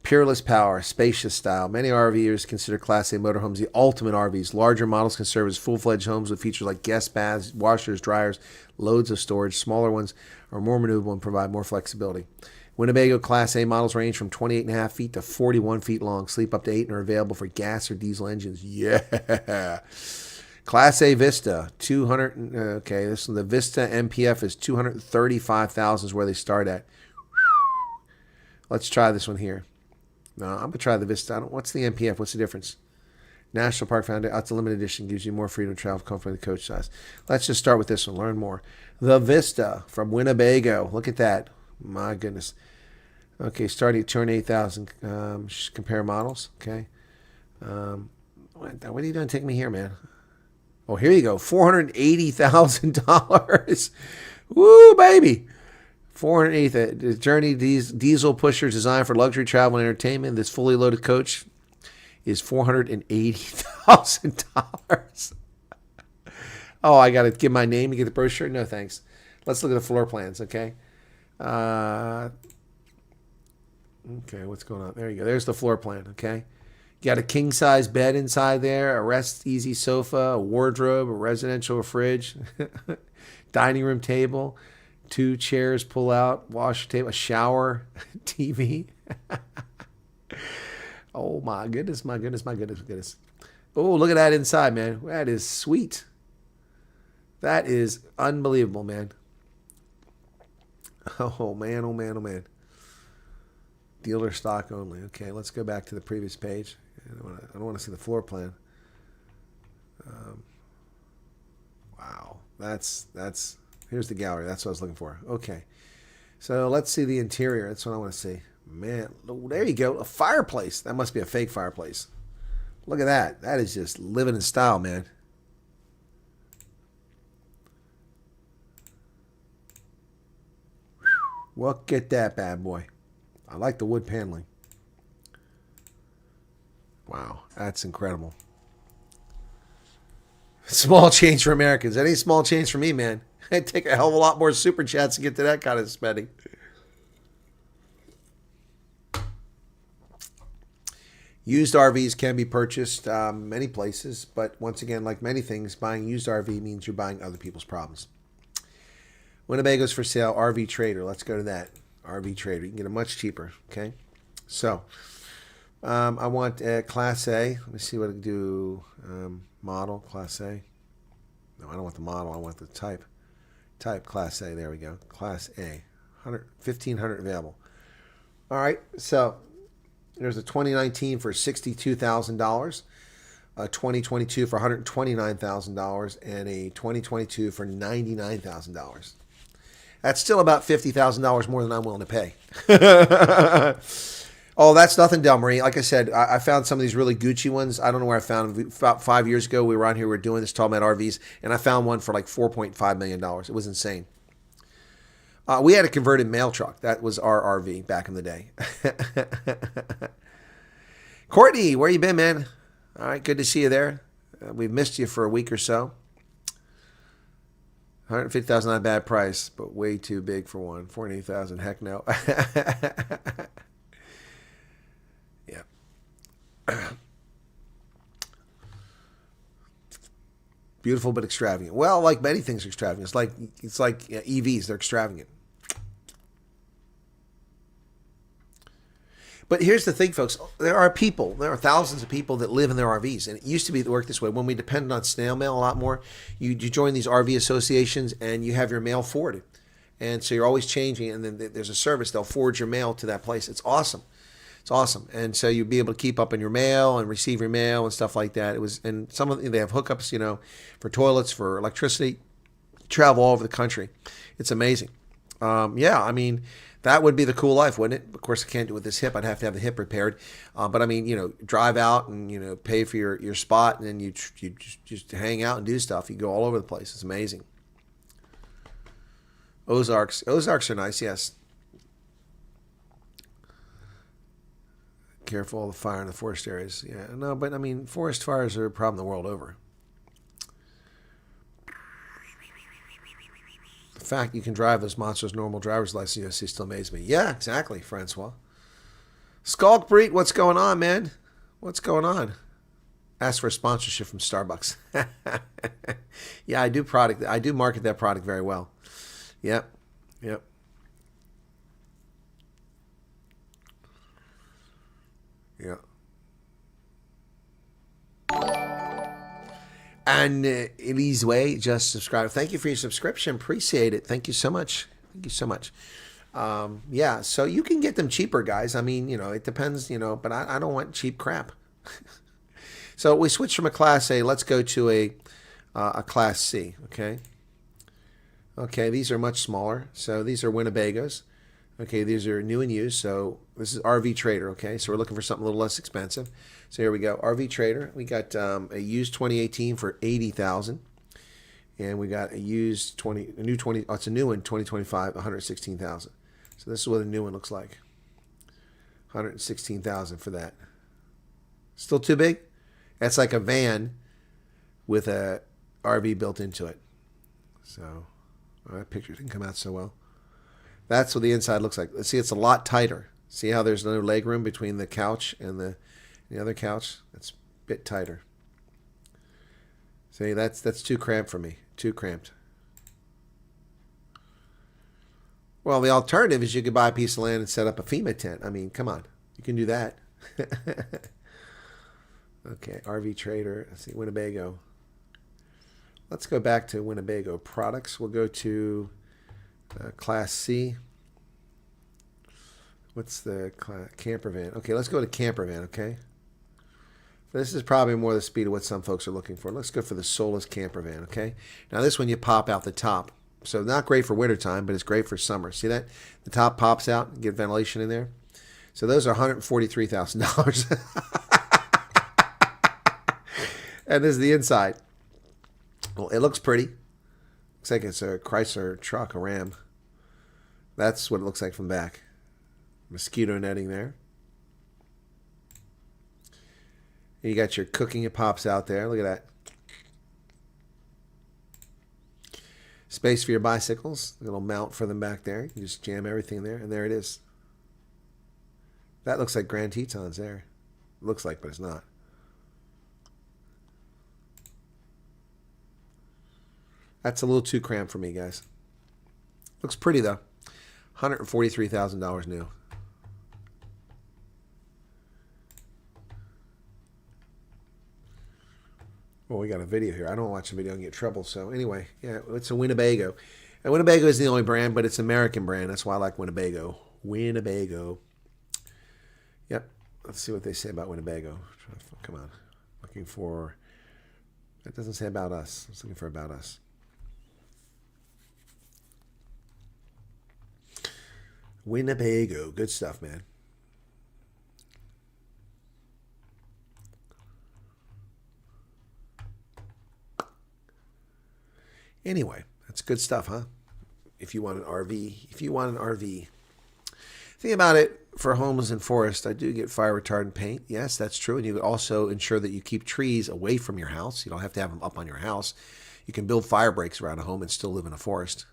Peerless power, spacious style. Many RVers consider Class A motorhomes the ultimate RVs. Larger models can serve as full-fledged homes with features like guest baths, washers, dryers, loads of storage. Smaller ones are more maneuverable and provide more flexibility. Winnebago Class A models range from 28.5 feet to 41 feet long. Sleep up to 8 and are available for gas or diesel engines. Yeah. Class A Vista, 200. Okay, the Vista MPF is 235,000 is where they start at. Let's try this one here. No, I'm gonna try the Vista. What's the MPF? What's the difference? National Park Foundation. It's a limited edition. Gives you more freedom to travel comfortably with the coach size. Let's just start with this one. Learn more. The Vista from Winnebago. Look at that. My goodness. Okay, starting at 208,000. Compare models. Okay. What are you doing? Take me here, man. Oh, here you go. $480,000. Woo, baby. 480. The Journey diesel pusher designed for luxury travel and entertainment. This fully loaded coach is $480,000. Oh, I got to give my name to get the brochure? No, thanks. Let's look at the floor plans, okay? Okay, what's going on? There you go. There's the floor plan, okay? You got a king-size bed inside there, a rest-easy sofa, a wardrobe, a residential fridge, dining room table, 2 chairs pull out, washer table, a shower, TV. Oh, my goodness, my goodness, my goodness, my goodness. Oh, look at that inside, man. That is sweet. That is unbelievable, man. Oh, man, oh, man, oh, man. Dealer stock only. Okay, let's go back to the previous page. I don't want to see the floor plan. Wow. That's here's the gallery. That's what I was looking for. Okay. So let's see the interior. That's what I want to see. Man, there you go. A fireplace. That must be a fake fireplace. Look at that. That is just living in style, man. Look at that bad boy. I like the wood paneling. Wow, that's incredible. Small change for Americans. That ain't small change for me, man. I'd take a hell of a lot more super chats to get to that kind of spending. Used RVs can be purchased many places, but once again, like many things, buying used RV means you're buying other people's problems. Winnebago's for sale, RV Trader. Let's go to that. RV Trader. You can get it much cheaper, okay? So, I want Class A. Let me see what I can do. Model, Class A. No, I don't want the model. I want the type. Type, Class A. There we go. Class A. 1,500 available. All right, so there's a 2019 for $62,000, a 2022 for $129,000, and a 2022 for $99,000. That's still about $50,000 more than I'm willing to pay. Oh, that's nothing, Del Marie. Like I said, I found some of these really Gucci ones. I don't know where I found them. About 5 years ago, we were on here, we were doing this, talking about RVs, and I found one for like $4.5 million. It was insane. We had a converted mail truck. That was our RV back in the day. Courtney, where you been, man? All right, good to see you there. We've missed you for a week or so. $150,000, not a bad price, but way too big for one. $48,000, heck no. Yeah. Beautiful but extravagant. Well, like many things are extravagant. It's like EVs, they're extravagant. But here's the thing, folks. There are thousands of people that live in their RVs. And it used to be that worked this way. When we depended on snail mail a lot more, you join these RV associations and you have your mail forwarded. And so you're always changing. And then there's a service. They'll forward your mail to that place. It's awesome. It's awesome. And so you'll be able to keep up on your mail and receive your mail and stuff like that. And some of them, they have hookups, for toilets, for electricity, travel all over the country. It's amazing. Yeah, I mean, that would be the cool life, wouldn't it? Of course, I can't do it with this hip. I'd have to have the hip repaired. But I mean, drive out and, pay for your spot, and then you just hang out and do stuff. You go all over the place. It's amazing. Ozarks are nice, yes. Careful of the fire in the forest areas. Yeah, no, but I mean, forest fires are a problem the world over. The fact you can drive those monsters normal driver's license, still amazes me. Yeah, exactly, Francois. Skulkbreed, what's going on, man? What's going on? Ask for a sponsorship from Starbucks. Yeah, I do market that product very well. Yep. Yeah. And Elise Way just subscribed. Thank you for your subscription. Appreciate it. Thank you so much. Yeah, so you can get them cheaper, guys. I mean, it depends, but I don't want cheap crap. So we switch from a Class A. Let's go to a Class C, okay? Okay, these are much smaller. So these are Winnebagos. Okay, these are new and used. So this is RV Trader, okay? So we're looking for something a little less expensive. So here we go, RV Trader. We got a used 2018 for $80,000, and we got a used 2025, $116,000. So this is what a new one looks like. $116,000 for that. Still too big? That's like a van with a RV built into it. So that picture didn't come out so well. That's what the inside looks like. See, it's a lot tighter. See how there's no leg room between the couch and the other couch? That's a bit tighter. See, that's too cramped for me. Too cramped. Well, the alternative is you could buy a piece of land and set up a FEMA tent. I mean, come on. You can do that. Okay, RV Trader. Let's see, Winnebago. Let's go back to Winnebago products. We'll go to Class C. What's the camper van? Okay, let's go to camper van, okay? This is probably more the speed of what some folks are looking for. Let's go for the Solus camper van, okay? Now this one you pop out the top. So not great for wintertime, but it's great for summer. See that? The top pops out, get ventilation in there. So those are $143,000. And this is the inside. Well, it looks pretty. Looks like it's a Chrysler truck, a Ram. That's what it looks like from back. Mosquito netting there. And you got your cooking. It pops out there. Look at that. Space for your bicycles. A little mount for them back there. You can just jam everything there. And there it is. That looks like Grand Tetons there. It looks like, but it's not. That's a little too cramped for me, guys. Looks pretty, though. $143,000 new. Well, we got a video here. I don't watch the video and get trouble. So anyway, yeah, it's a Winnebago. And Winnebago is the only brand, but it's an American brand. That's why I like Winnebago. Winnebago. Yep. Let's see what they say about Winnebago. Come on. Looking for... That doesn't say about us. I was looking for about us. Winnebago. Good stuff, man. Anyway, that's good stuff, huh? If you want an RV. If you want an RV. Think about it. For homes and forests, I do get fire retardant paint. Yes, that's true. And you also ensure that you keep trees away from your house. You don't have to have them up on your house. You can build fire breaks around a home and still live in a forest.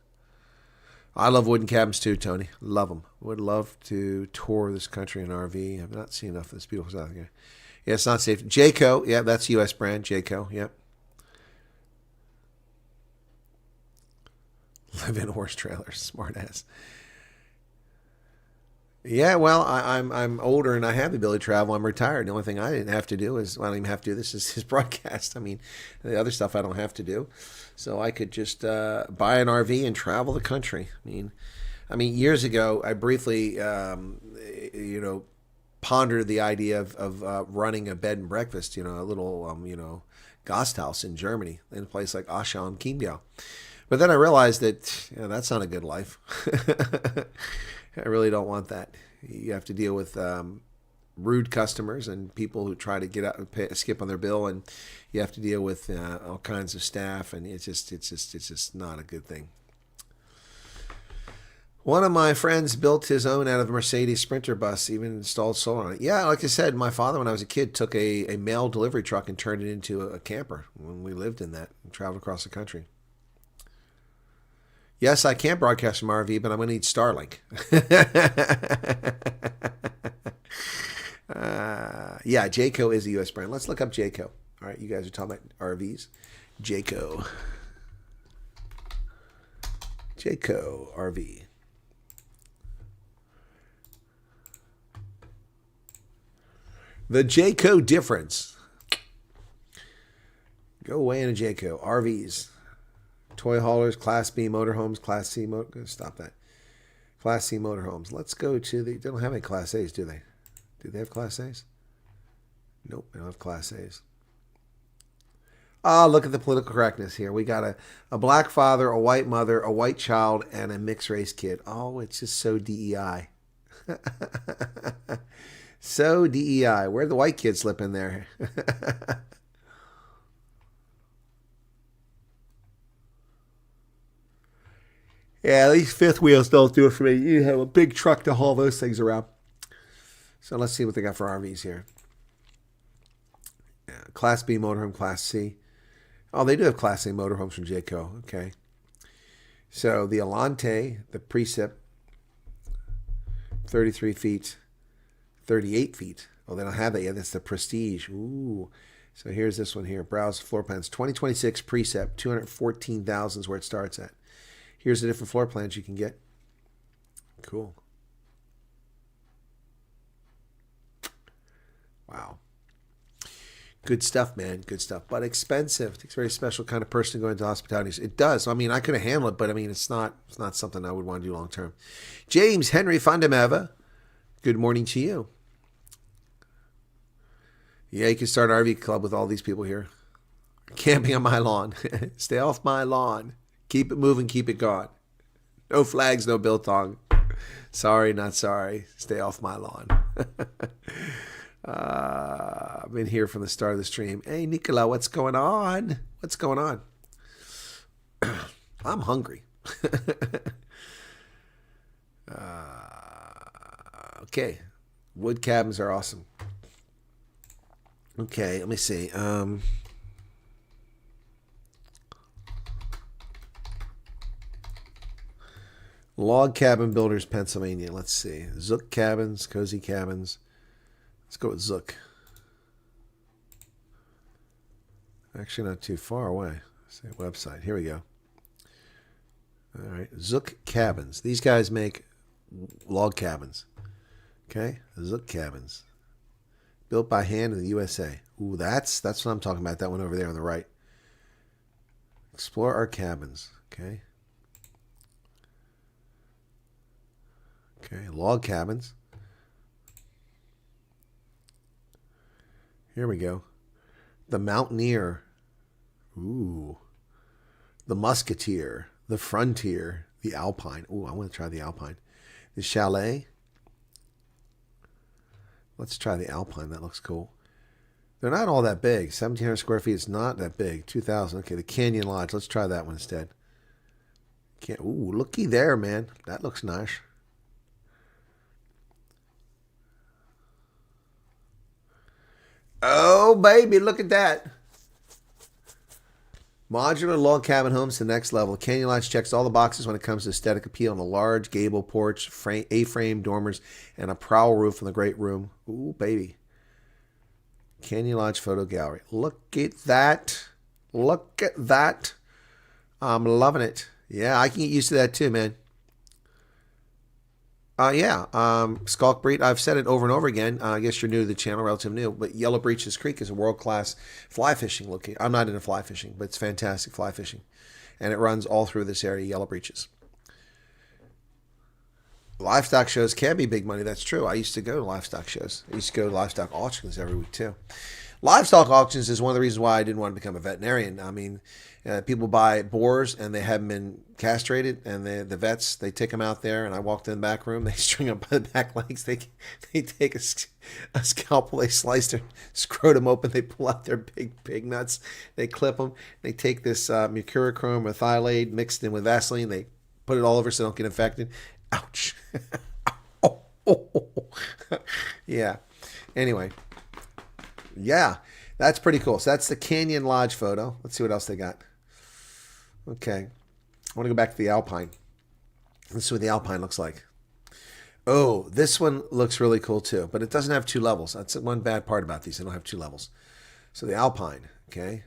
I love wooden cabins too, Tony. Love them. Would love to tour this country in an RV. I've not seen enough of this beautiful stuff here. Yeah, it's not safe. Jayco. Yeah, that's U.S. brand. Jayco. Yep. Live in horse trailers. Smart ass. Yeah, well, I'm older and I have the ability to travel. I'm retired. The only thing I didn't have to do is, well, I don't even have to do this, is broadcast. I mean, the other stuff I don't have to do. So I could just buy an RV and travel the country. I mean, years ago, I briefly, pondered the idea of running a bed and breakfast, a little, Gasthaus in Germany, in a place like Ascha am Chiemgau. But then I realized that that's not a good life. I really don't want that. You have to deal with rude customers and people who try to get out and skip on their bill, and you have to deal with all kinds of staff, and it's just not a good thing. One of my friends built his own out of a Mercedes Sprinter bus, even installed solar on it. Yeah, like I said, my father, when I was a kid, took a mail delivery truck and turned it into a camper when we lived in that and traveled across the country. Yes, I can broadcast from RV, but I'm going to need Starlink. Yeah, Jayco is a U.S. brand. Let's look up Jayco. All right, you guys are talking about RVs. Jayco. Jayco RV. The Jayco difference. Go away in a Jayco. RVs. Toy haulers, Class B motorhomes, Class C stop that. Class C motorhomes. Let's go to they don't have any Class A's, do they? Do they have Class A's? Nope, they don't have Class A's. Oh, look at the political correctness here. We got a black father, a white mother, a white child, and a mixed race kid. Oh, it's just so DEI. So DEI. Where'd the white kid slip in there? Yeah, these fifth wheels don't do it for me. You have a big truck to haul those things around. So let's see what they got for RVs here. Yeah, Class B motorhome, Class C. Oh, they do have Class A motorhomes from Jayco. Okay. So the Alante, the Precept, 33 feet, 38 feet. Oh, they don't have that yet. That's the Prestige. Ooh. So here's this one here. Browse floor plans. 2026 Precept, 214,000 is where it starts at. Here's the different floor plans you can get. Cool. Wow. Good stuff, man. Good stuff. But expensive. It takes a very special kind of person to go into hospitality. It does. I mean, I could have handled it, but I mean, it's not something I would want to do long term. James Henry Fundameva. Good morning to you. Yeah, you can start an RV club with all these people here. Camping on my lawn. Stay off my lawn. Keep it moving, keep it gone. No flags, no biltong. Sorry, not sorry. Stay off my lawn. I've been here from the start of the stream. Hey, Nicola, what's going on? What's going on? I'm hungry. Okay. Wood cabins are awesome. Okay, let me see. Log Cabin Builders, Pennsylvania. Let's see. Zook Cabins, Cozy Cabins. Let's go with Zook. Actually, not too far away. Let's see, website. Here we go. All right. Zook Cabins. These guys make log cabins. Okay? Zook Cabins. Built by hand in the USA. Ooh, that's what I'm talking about. That one over there on the right. Explore our cabins. Okay. Okay, log cabins. Here we go. The Mountaineer. Ooh. The Musketeer. The Frontier. The Alpine. Ooh, I want to try the Alpine. The Chalet. Let's try the Alpine. That looks cool. They're not all that big. 1,700 square feet is not that big. 2,000. Okay, the Canyon Lodge. Let's try that one instead. Ooh, looky there, man. That looks nice. Oh, baby, look at that. Modular log cabin homes to the next level. Canyon Lodge checks all the boxes when it comes to aesthetic appeal on a large gable porch, A-frame dormers, and a prowl roof in the great room. Ooh, baby. Canyon Lodge photo gallery. Look at that. Look at that. I'm loving it. Yeah, I can get used to that too, man. Skulk Breed. I've said it over and over again. I guess you're new to the channel, relative new, but Yellow Breeches Creek is a world-class fly fishing location. I'm not into fly fishing, but it's fantastic fly fishing. And it runs all through this area, Yellow Breeches. Livestock shows can be big money. That's true. I used to go to livestock shows. I used to go to livestock auctions every week, too. Livestock auctions is one of the reasons why I didn't want to become a veterinarian. I mean, people buy boars and they haven't been castrated, and the vets, they take them out there, and I walked in the back room, they string them by the back legs, they take a scalpel, they slice their scrotum open, they pull out their big pig nuts, they clip them, they take this mercurochrome or thiolate mixed in with Vaseline, they put it all over so they don't get infected. Ouch. Yeah. Anyway. Yeah, that's pretty cool. So that's the Canyon Lodge photo. Let's see what else they got. Okay. I want to go back to the Alpine. Let's see what the Alpine looks like. Oh, this one looks really cool too, but it doesn't have 2 levels. That's one bad part about these. They don't have 2 levels. So the Alpine, okay.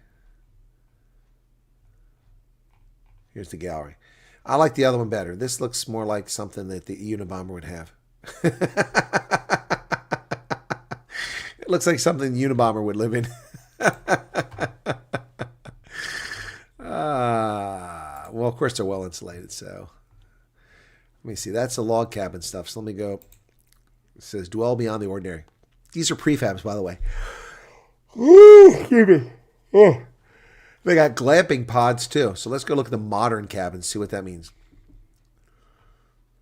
Here's the gallery. I like the other one better. This looks more like something that the Unabomber would have. It looks like something the Unabomber would live in. Well, of course, they're well insulated, so. Let me see. That's the log cabin stuff. So let me go. It says, dwell beyond the ordinary. These are prefabs, by the way. Excuse me. Oh. They got glamping pods, too. So let's go look at the modern cabins, see what that means.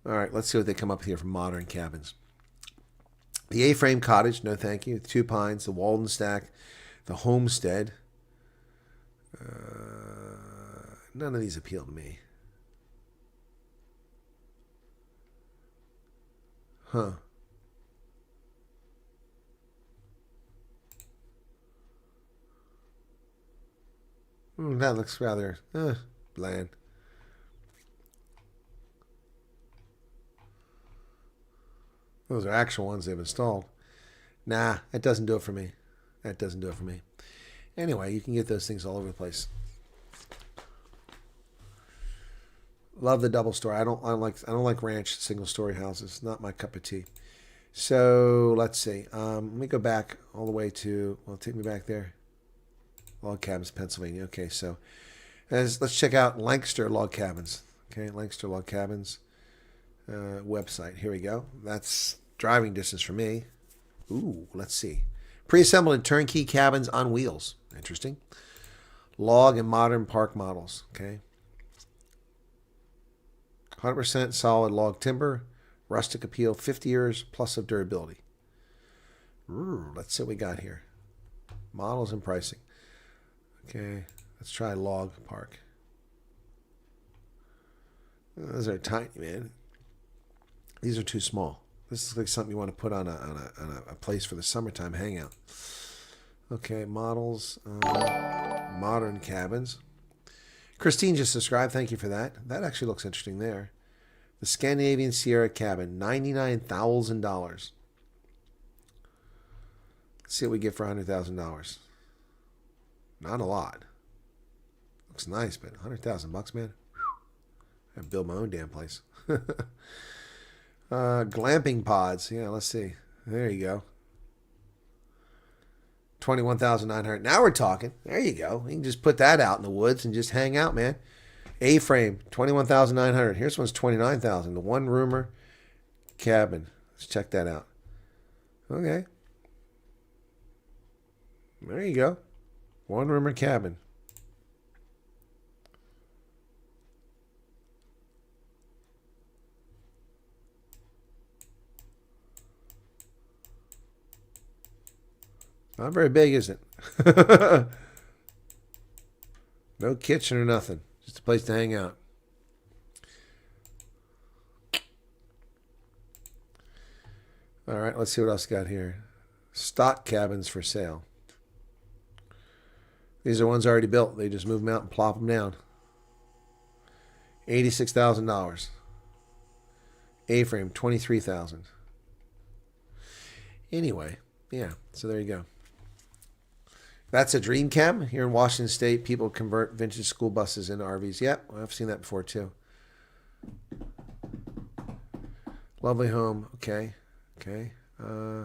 All right, let's see what they come up with here for modern cabins. The A-frame cottage, no thank you. The 2 Pines, the Walden Stack, the Homestead. None of these appeal to me. Huh. That looks rather bland. Those are actual ones they've installed. Nah, that doesn't do it for me. That doesn't do it for me. Anyway, you can get those things all over the place. Love the double story. I don't like ranch single story houses. Not my cup of tea. So let's see. Let me go back all the way to. Well, take me back there. Log Cabins, Pennsylvania. Okay, so let's check out Lancaster Log Cabins. Okay, Lancaster Log Cabins website. Here we go. That's driving distance for me. Ooh, let's see. Pre-assembled and turnkey cabins on wheels. Interesting. Log and modern park models. Okay. 100% solid log timber. Rustic appeal, 50 years plus of durability. Ooh, let's see what we got here. Models and pricing. Okay, let's try log park. Those are tiny, man. These are too small. This is like something you want to put on a place for the summertime hangout. Okay, models, modern cabins. Christine just subscribed. Thank you for that. That actually looks interesting there. The Scandinavian Sierra cabin, $99,000. Let's see what we get for $100,000. Not a lot. Looks nice, but $100,000, man. I'd build my own damn place. Glamping pods. Yeah, let's see. There you go. 21,900. Now we're talking. There you go. You can just put that out in the woods and just hang out, man. A-frame, 21,900. Here's one's 29,000. The one-roomer cabin. Let's check that out. Okay. There you go. One-roomer cabin. Not very big, is it? No kitchen or nothing. Just a place to hang out. All right, let's see what else got here. Stock cabins for sale. These are ones already built. They just move them out and plop them down. $86,000. A-frame, $23,000. Anyway, yeah, so there you go. That's a dream cab. Here in Washington State, people convert vintage school buses into RVs. Yep, I've seen that before too. Lovely home. Okay. Okay. I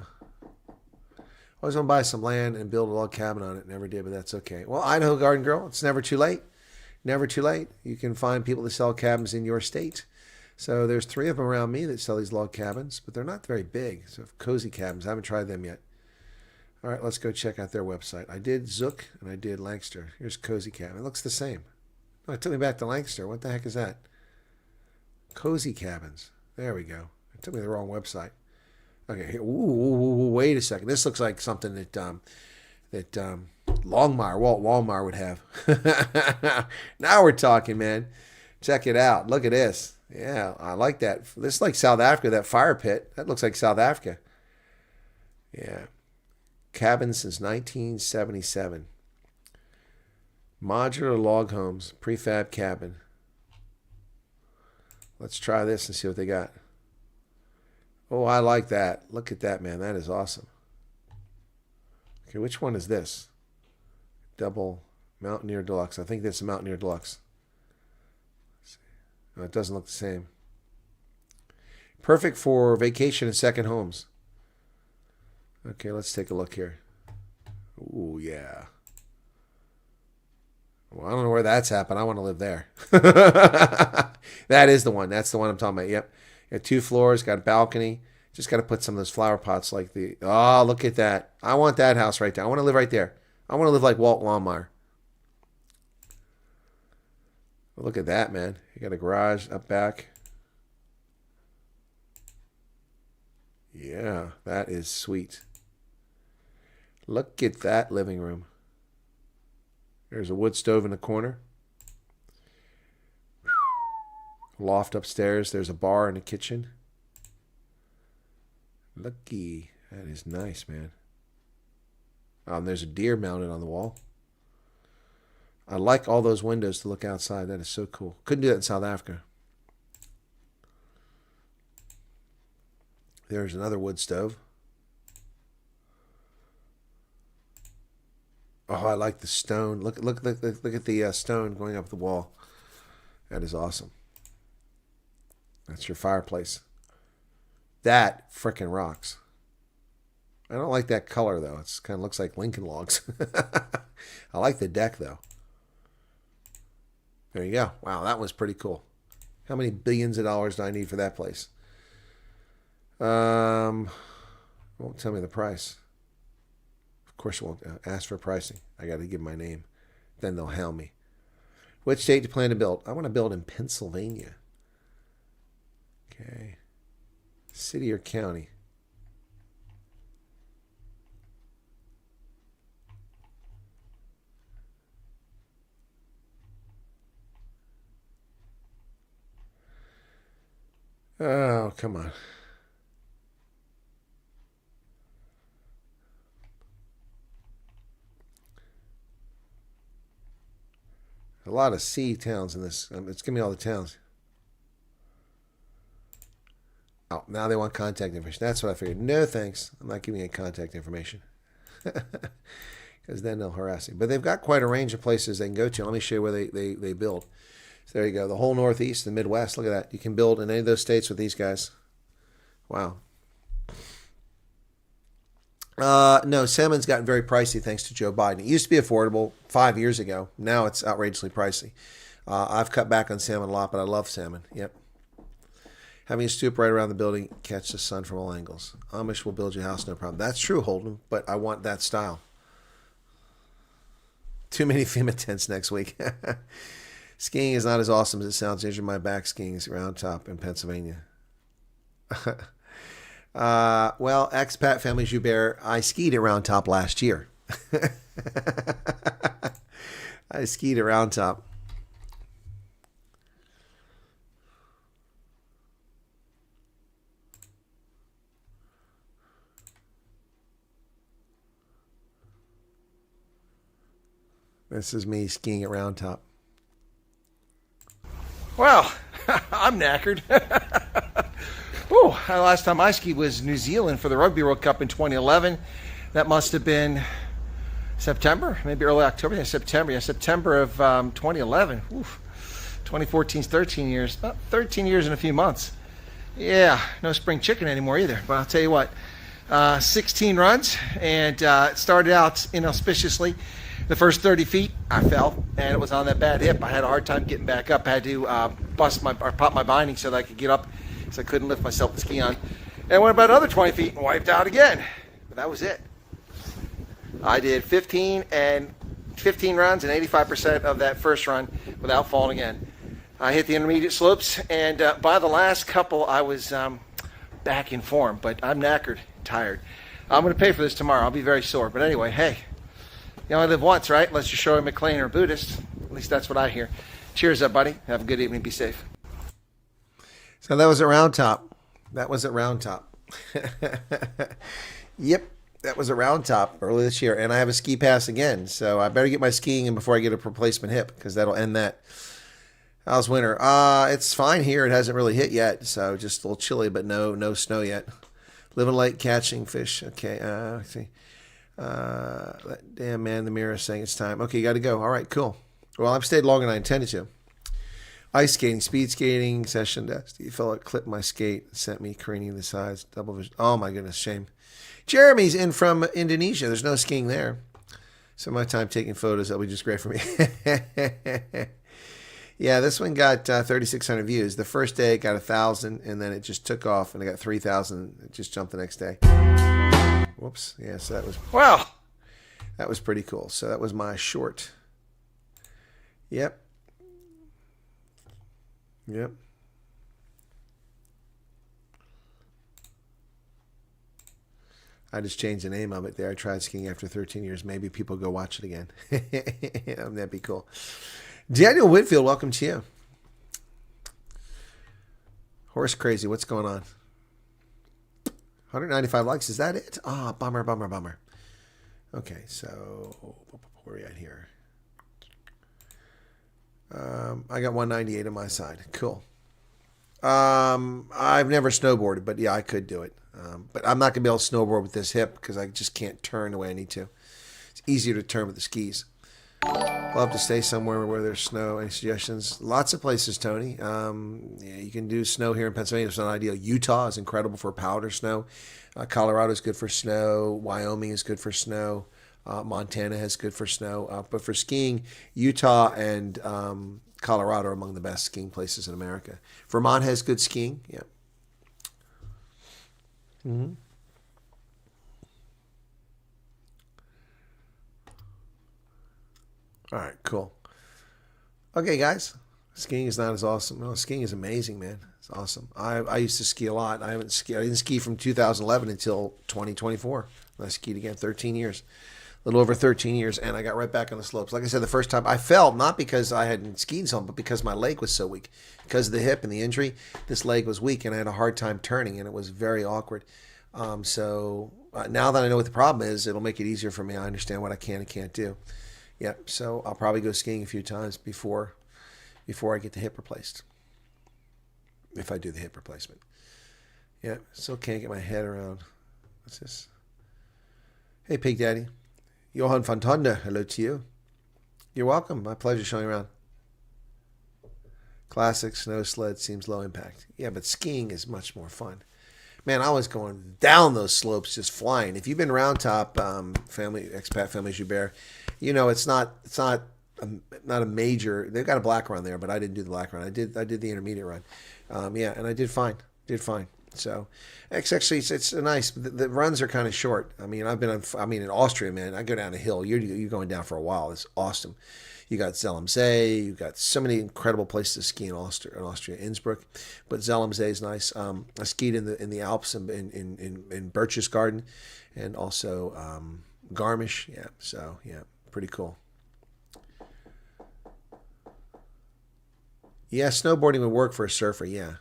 was going to buy some land and build a log cabin on it. Never did, but that's okay. Well, Idaho Garden Girl, it's never too late. Never too late. You can find people that sell cabins in your state. So there's 3 of them around me that sell these log cabins, but they're not very big. So cozy cabins. I haven't tried them yet. All right, let's go check out their website. I did Zook and I did Lancaster. Here's Cozy Cabin. It looks the same. Oh, it took me back to Lancaster. What the heck is that? Cozy Cabins. There we go. It took me to the wrong website. Okay, here. Ooh, wait a second. This looks like something that Longmire, Walt Longmire would have. Now we're talking, man. Check it out. Look at this. Yeah, I like that. This is like South Africa, that fire pit. That looks like South Africa. Yeah. Cabin since 1977. Modular log homes, prefab cabin. Let's try this and see what they got. Oh, I like that. Look at that, man. That is awesome. Okay, which one is this? Double Mountaineer Deluxe. I think that's a Mountaineer Deluxe. Oh, it doesn't look the same. Perfect for vacation and second homes. Okay, let's take a look here. Ooh, yeah. Well, I don't know where that's at, but I want to live there. That is the one. That's the one I'm talking about. Yep. Got 2 floors, got a balcony. Just got to put some of those flower pots like the... Oh, look at that. I want that house right there. I want to live right there. I want to live like Walt Longmire. Look at that, man. You got a garage up back. Yeah, that is sweet. Look at that living room. There's a wood stove in the corner. Loft upstairs. There's a bar in the kitchen. Looky. That is nice, man. Oh, and there's a deer mounted on the wall. I like all those windows to look outside. That is so cool. Couldn't do that in South Africa. There's another wood stove. Oh, I like the stone. Look at the stone going up the wall. That is awesome. That's your fireplace. That frickin' rocks. I don't like that color though. It kind of looks like Lincoln logs. I like the deck though. There you go. Wow, that was pretty cool. How many billions of dollars do I need for that place? Won't tell me the price. Of course it won't ask for pricing. I got to give my name. Then they'll hail me. Which state do you plan to build? I want to build in Pennsylvania. Okay. City or county? Oh, come on. A lot of C towns in this. It's giving me all the towns. Oh, now they want contact information. That's what I figured. No, thanks. I'm not giving you contact information. Because then they'll harass you. But they've got quite a range of places they can go to. Let me show you where they build. So there you go. The whole Northeast, the Midwest. Look at that. You can build in any of those states with these guys. Wow. No, salmon's gotten very pricey thanks to Joe Biden. It used to be affordable 5 years ago. Now it's outrageously pricey. I've cut back on salmon a lot, but I love salmon. Yep. Having a stoop right around the building, catch the sun from all angles. Amish will build your house, no problem. That's true, Holden, but I want that style. Too many FEMA tents next week. Skiing is not as awesome as it sounds. Injured my back skiing Round Top in Pennsylvania. Well, expat family Joubert, I skied at Round Top last year. I skied at Round Top. This is me skiing at Round Top. Well, I'm knackered. Last time I skied was New Zealand for the Rugby World Cup in 2011. That must have been September, maybe early October. Yeah, September. Yeah, September of 2011. Oof. 2014's 13 years. About 13 years and a few months. Yeah, no spring chicken anymore either. But I'll tell you what, 16 runs, and it started out inauspiciously. The first 30 feet, I fell, and it was on that bad hip. I had a hard time getting back up. I had to pop my binding so that I could get up, so I couldn't lift myself with ski on. And I went about another 20 feet and wiped out again. But that was it. I did 15 runs and 85% of that first run without falling again. I hit the intermediate slopes, and by the last couple, I was back in form. But I'm knackered, tired. I'm going to pay for this tomorrow. I'll be very sore. But anyway, hey. You only live once, right? Unless you're Shirley MacLaine or a Buddhist. At least that's what I hear. Cheers up, buddy. Have a good evening. Be safe. So that was at Round Top. That was at Round Top. Yep, that was at Round Top early this year. And I have a ski pass again. So I better get my skiing in before I get a replacement hip, because that'll end that. How's winter? It's fine here. It hasn't really hit yet. So just a little chilly, but no snow yet. Living lake, catching fish. Okay, let's see. That damn man in the mirror is saying it's time. Okay, you got to go. All right, cool. Well, I've stayed longer than I intended to. Ice skating, speed skating, session. Steve fella clipped my skate, sent me careening the sides. Double vision. Oh my goodness, shame. Jeremy's in from Indonesia. There's no skiing there. So my time taking photos, that'll be just great for me. Yeah, this one got 3,600 views. The first day it got 1,000, and then it just took off, and it got 3,000. It just jumped the next day. Whoops. Yes, yeah, so that was pretty cool. So that was my short. Yep. I just changed the name of it there. I tried skiing after 13 years. Maybe people go watch it again. That'd be cool. Daniel Whitfield, welcome to you. Horse crazy. What's going on? 195 likes. Is that it? Bummer. Okay, so where are we at here? I got 198 on my side. Cool. I've never snowboarded, but yeah, I could do it. But I'm not going to be able to snowboard with this hip because I just can't turn the way I need to. It's easier to turn with the skis. Love to stay somewhere where there's snow. Any suggestions? Lots of places, Tony. Yeah, you can do snow here in Pennsylvania. It's not ideal. Utah is incredible for powder snow. Colorado is good for snow. Wyoming is good for snow. Montana is good for snow. But for skiing, Utah and Colorado are among the best skiing places in America. Vermont has good skiing. Yeah. Mm-hmm. All right, cool. Okay, guys. Skiing is not as awesome. No, skiing is amazing, man. It's awesome. I used to ski a lot. I didn't ski from 2011 until 2024. I skied again 13 years. little over 13 years, and I got right back on the slopes. Like I said, the first time I fell, not because I hadn't skied some, but because my leg was so weak. Because of the hip and the injury, this leg was weak, and I had a hard time turning, and it was very awkward. Now that I know what the problem is, it'll make it easier for me. I understand what I can and can't do. Yeah, so I'll probably go skiing a few times before I get the hip replaced. If I do the hip replacement. Yeah, still can't get my head around. What's this? Hey, Pig Daddy. Johan van Tonde, hello to you. You're welcome. My pleasure showing around. Classic snow sled seems low impact. Yeah, but skiing is much more fun. Man, I was going down those slopes just flying. If you've been round top, expat family Joubert, you know it's not a major. They've got a black run there, but I didn't do the black run. I did the intermediate run. And I did fine. So, it's nice. The runs are kind of short. I mean, in Austria, man, I go down a hill. You're going down for a while. It's awesome. You got Zellamsee. You got so many incredible places to ski in Austria, Innsbruck. But Zellamsee is nice. I skied in the Alps in Birch's Garden, and also Garmisch. Yeah. So yeah, pretty cool. Yeah, snowboarding would work for a surfer. Yeah.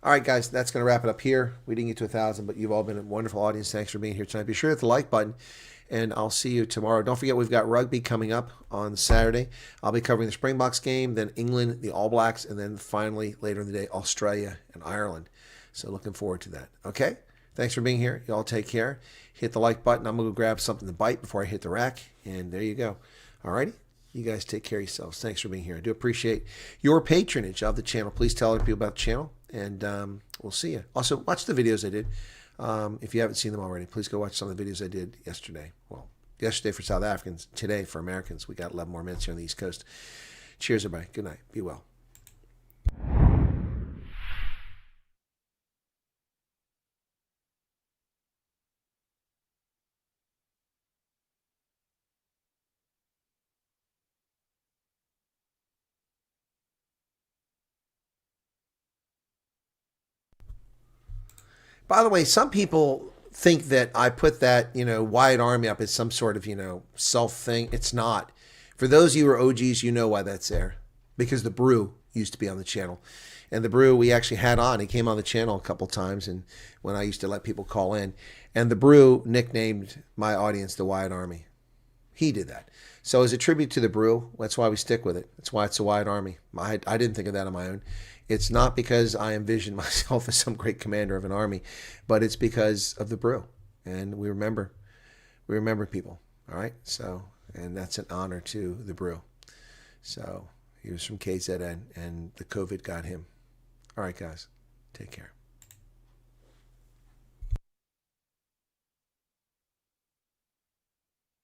All right, guys, that's going to wrap it up here. We didn't get to 1,000, but you've all been a wonderful audience. Thanks for being here tonight. Be sure to hit the like button, and I'll see you tomorrow. Don't forget, we've got rugby coming up on Saturday. I'll be covering the Springboks game, then England, the All Blacks, and then finally, later in the day, Australia and Ireland. So looking forward to that. Okay? Thanks for being here. You all take care. Hit the like button. I'm going to go grab something to bite before I hit the rack, and there you go. All righty? You guys take care of yourselves. Thanks for being here. I do appreciate your patronage of the channel. Please tell other people about the channel, and we'll see you. Also, watch the videos I did. If you haven't seen them already, please go watch some of the videos I did yesterday. Well, yesterday for South Africans, today for Americans. We got 11 more minutes here on the East Coast. Cheers, everybody. Good night. Be well. By the way, some people think that I put that, Wyatt Army up as some sort of, self thing. It's not. For those of you who are OGs, you know why that's there. Because the Brew used to be on the channel. And the Brew we actually had on. He came on the channel a couple times, and when I used to let people call in. And the Brew nicknamed my audience the Wyatt Army. He did that. So as a tribute to the Brew, that's why we stick with it. That's why it's the Wyatt Army. I didn't think of that on my own. It's not because I envision myself as some great commander of an army, but it's because of the Brew. And we remember people. All right. So, and that's an honor to the Brew. So he was from KZN, and the COVID got him. All right, guys, take care.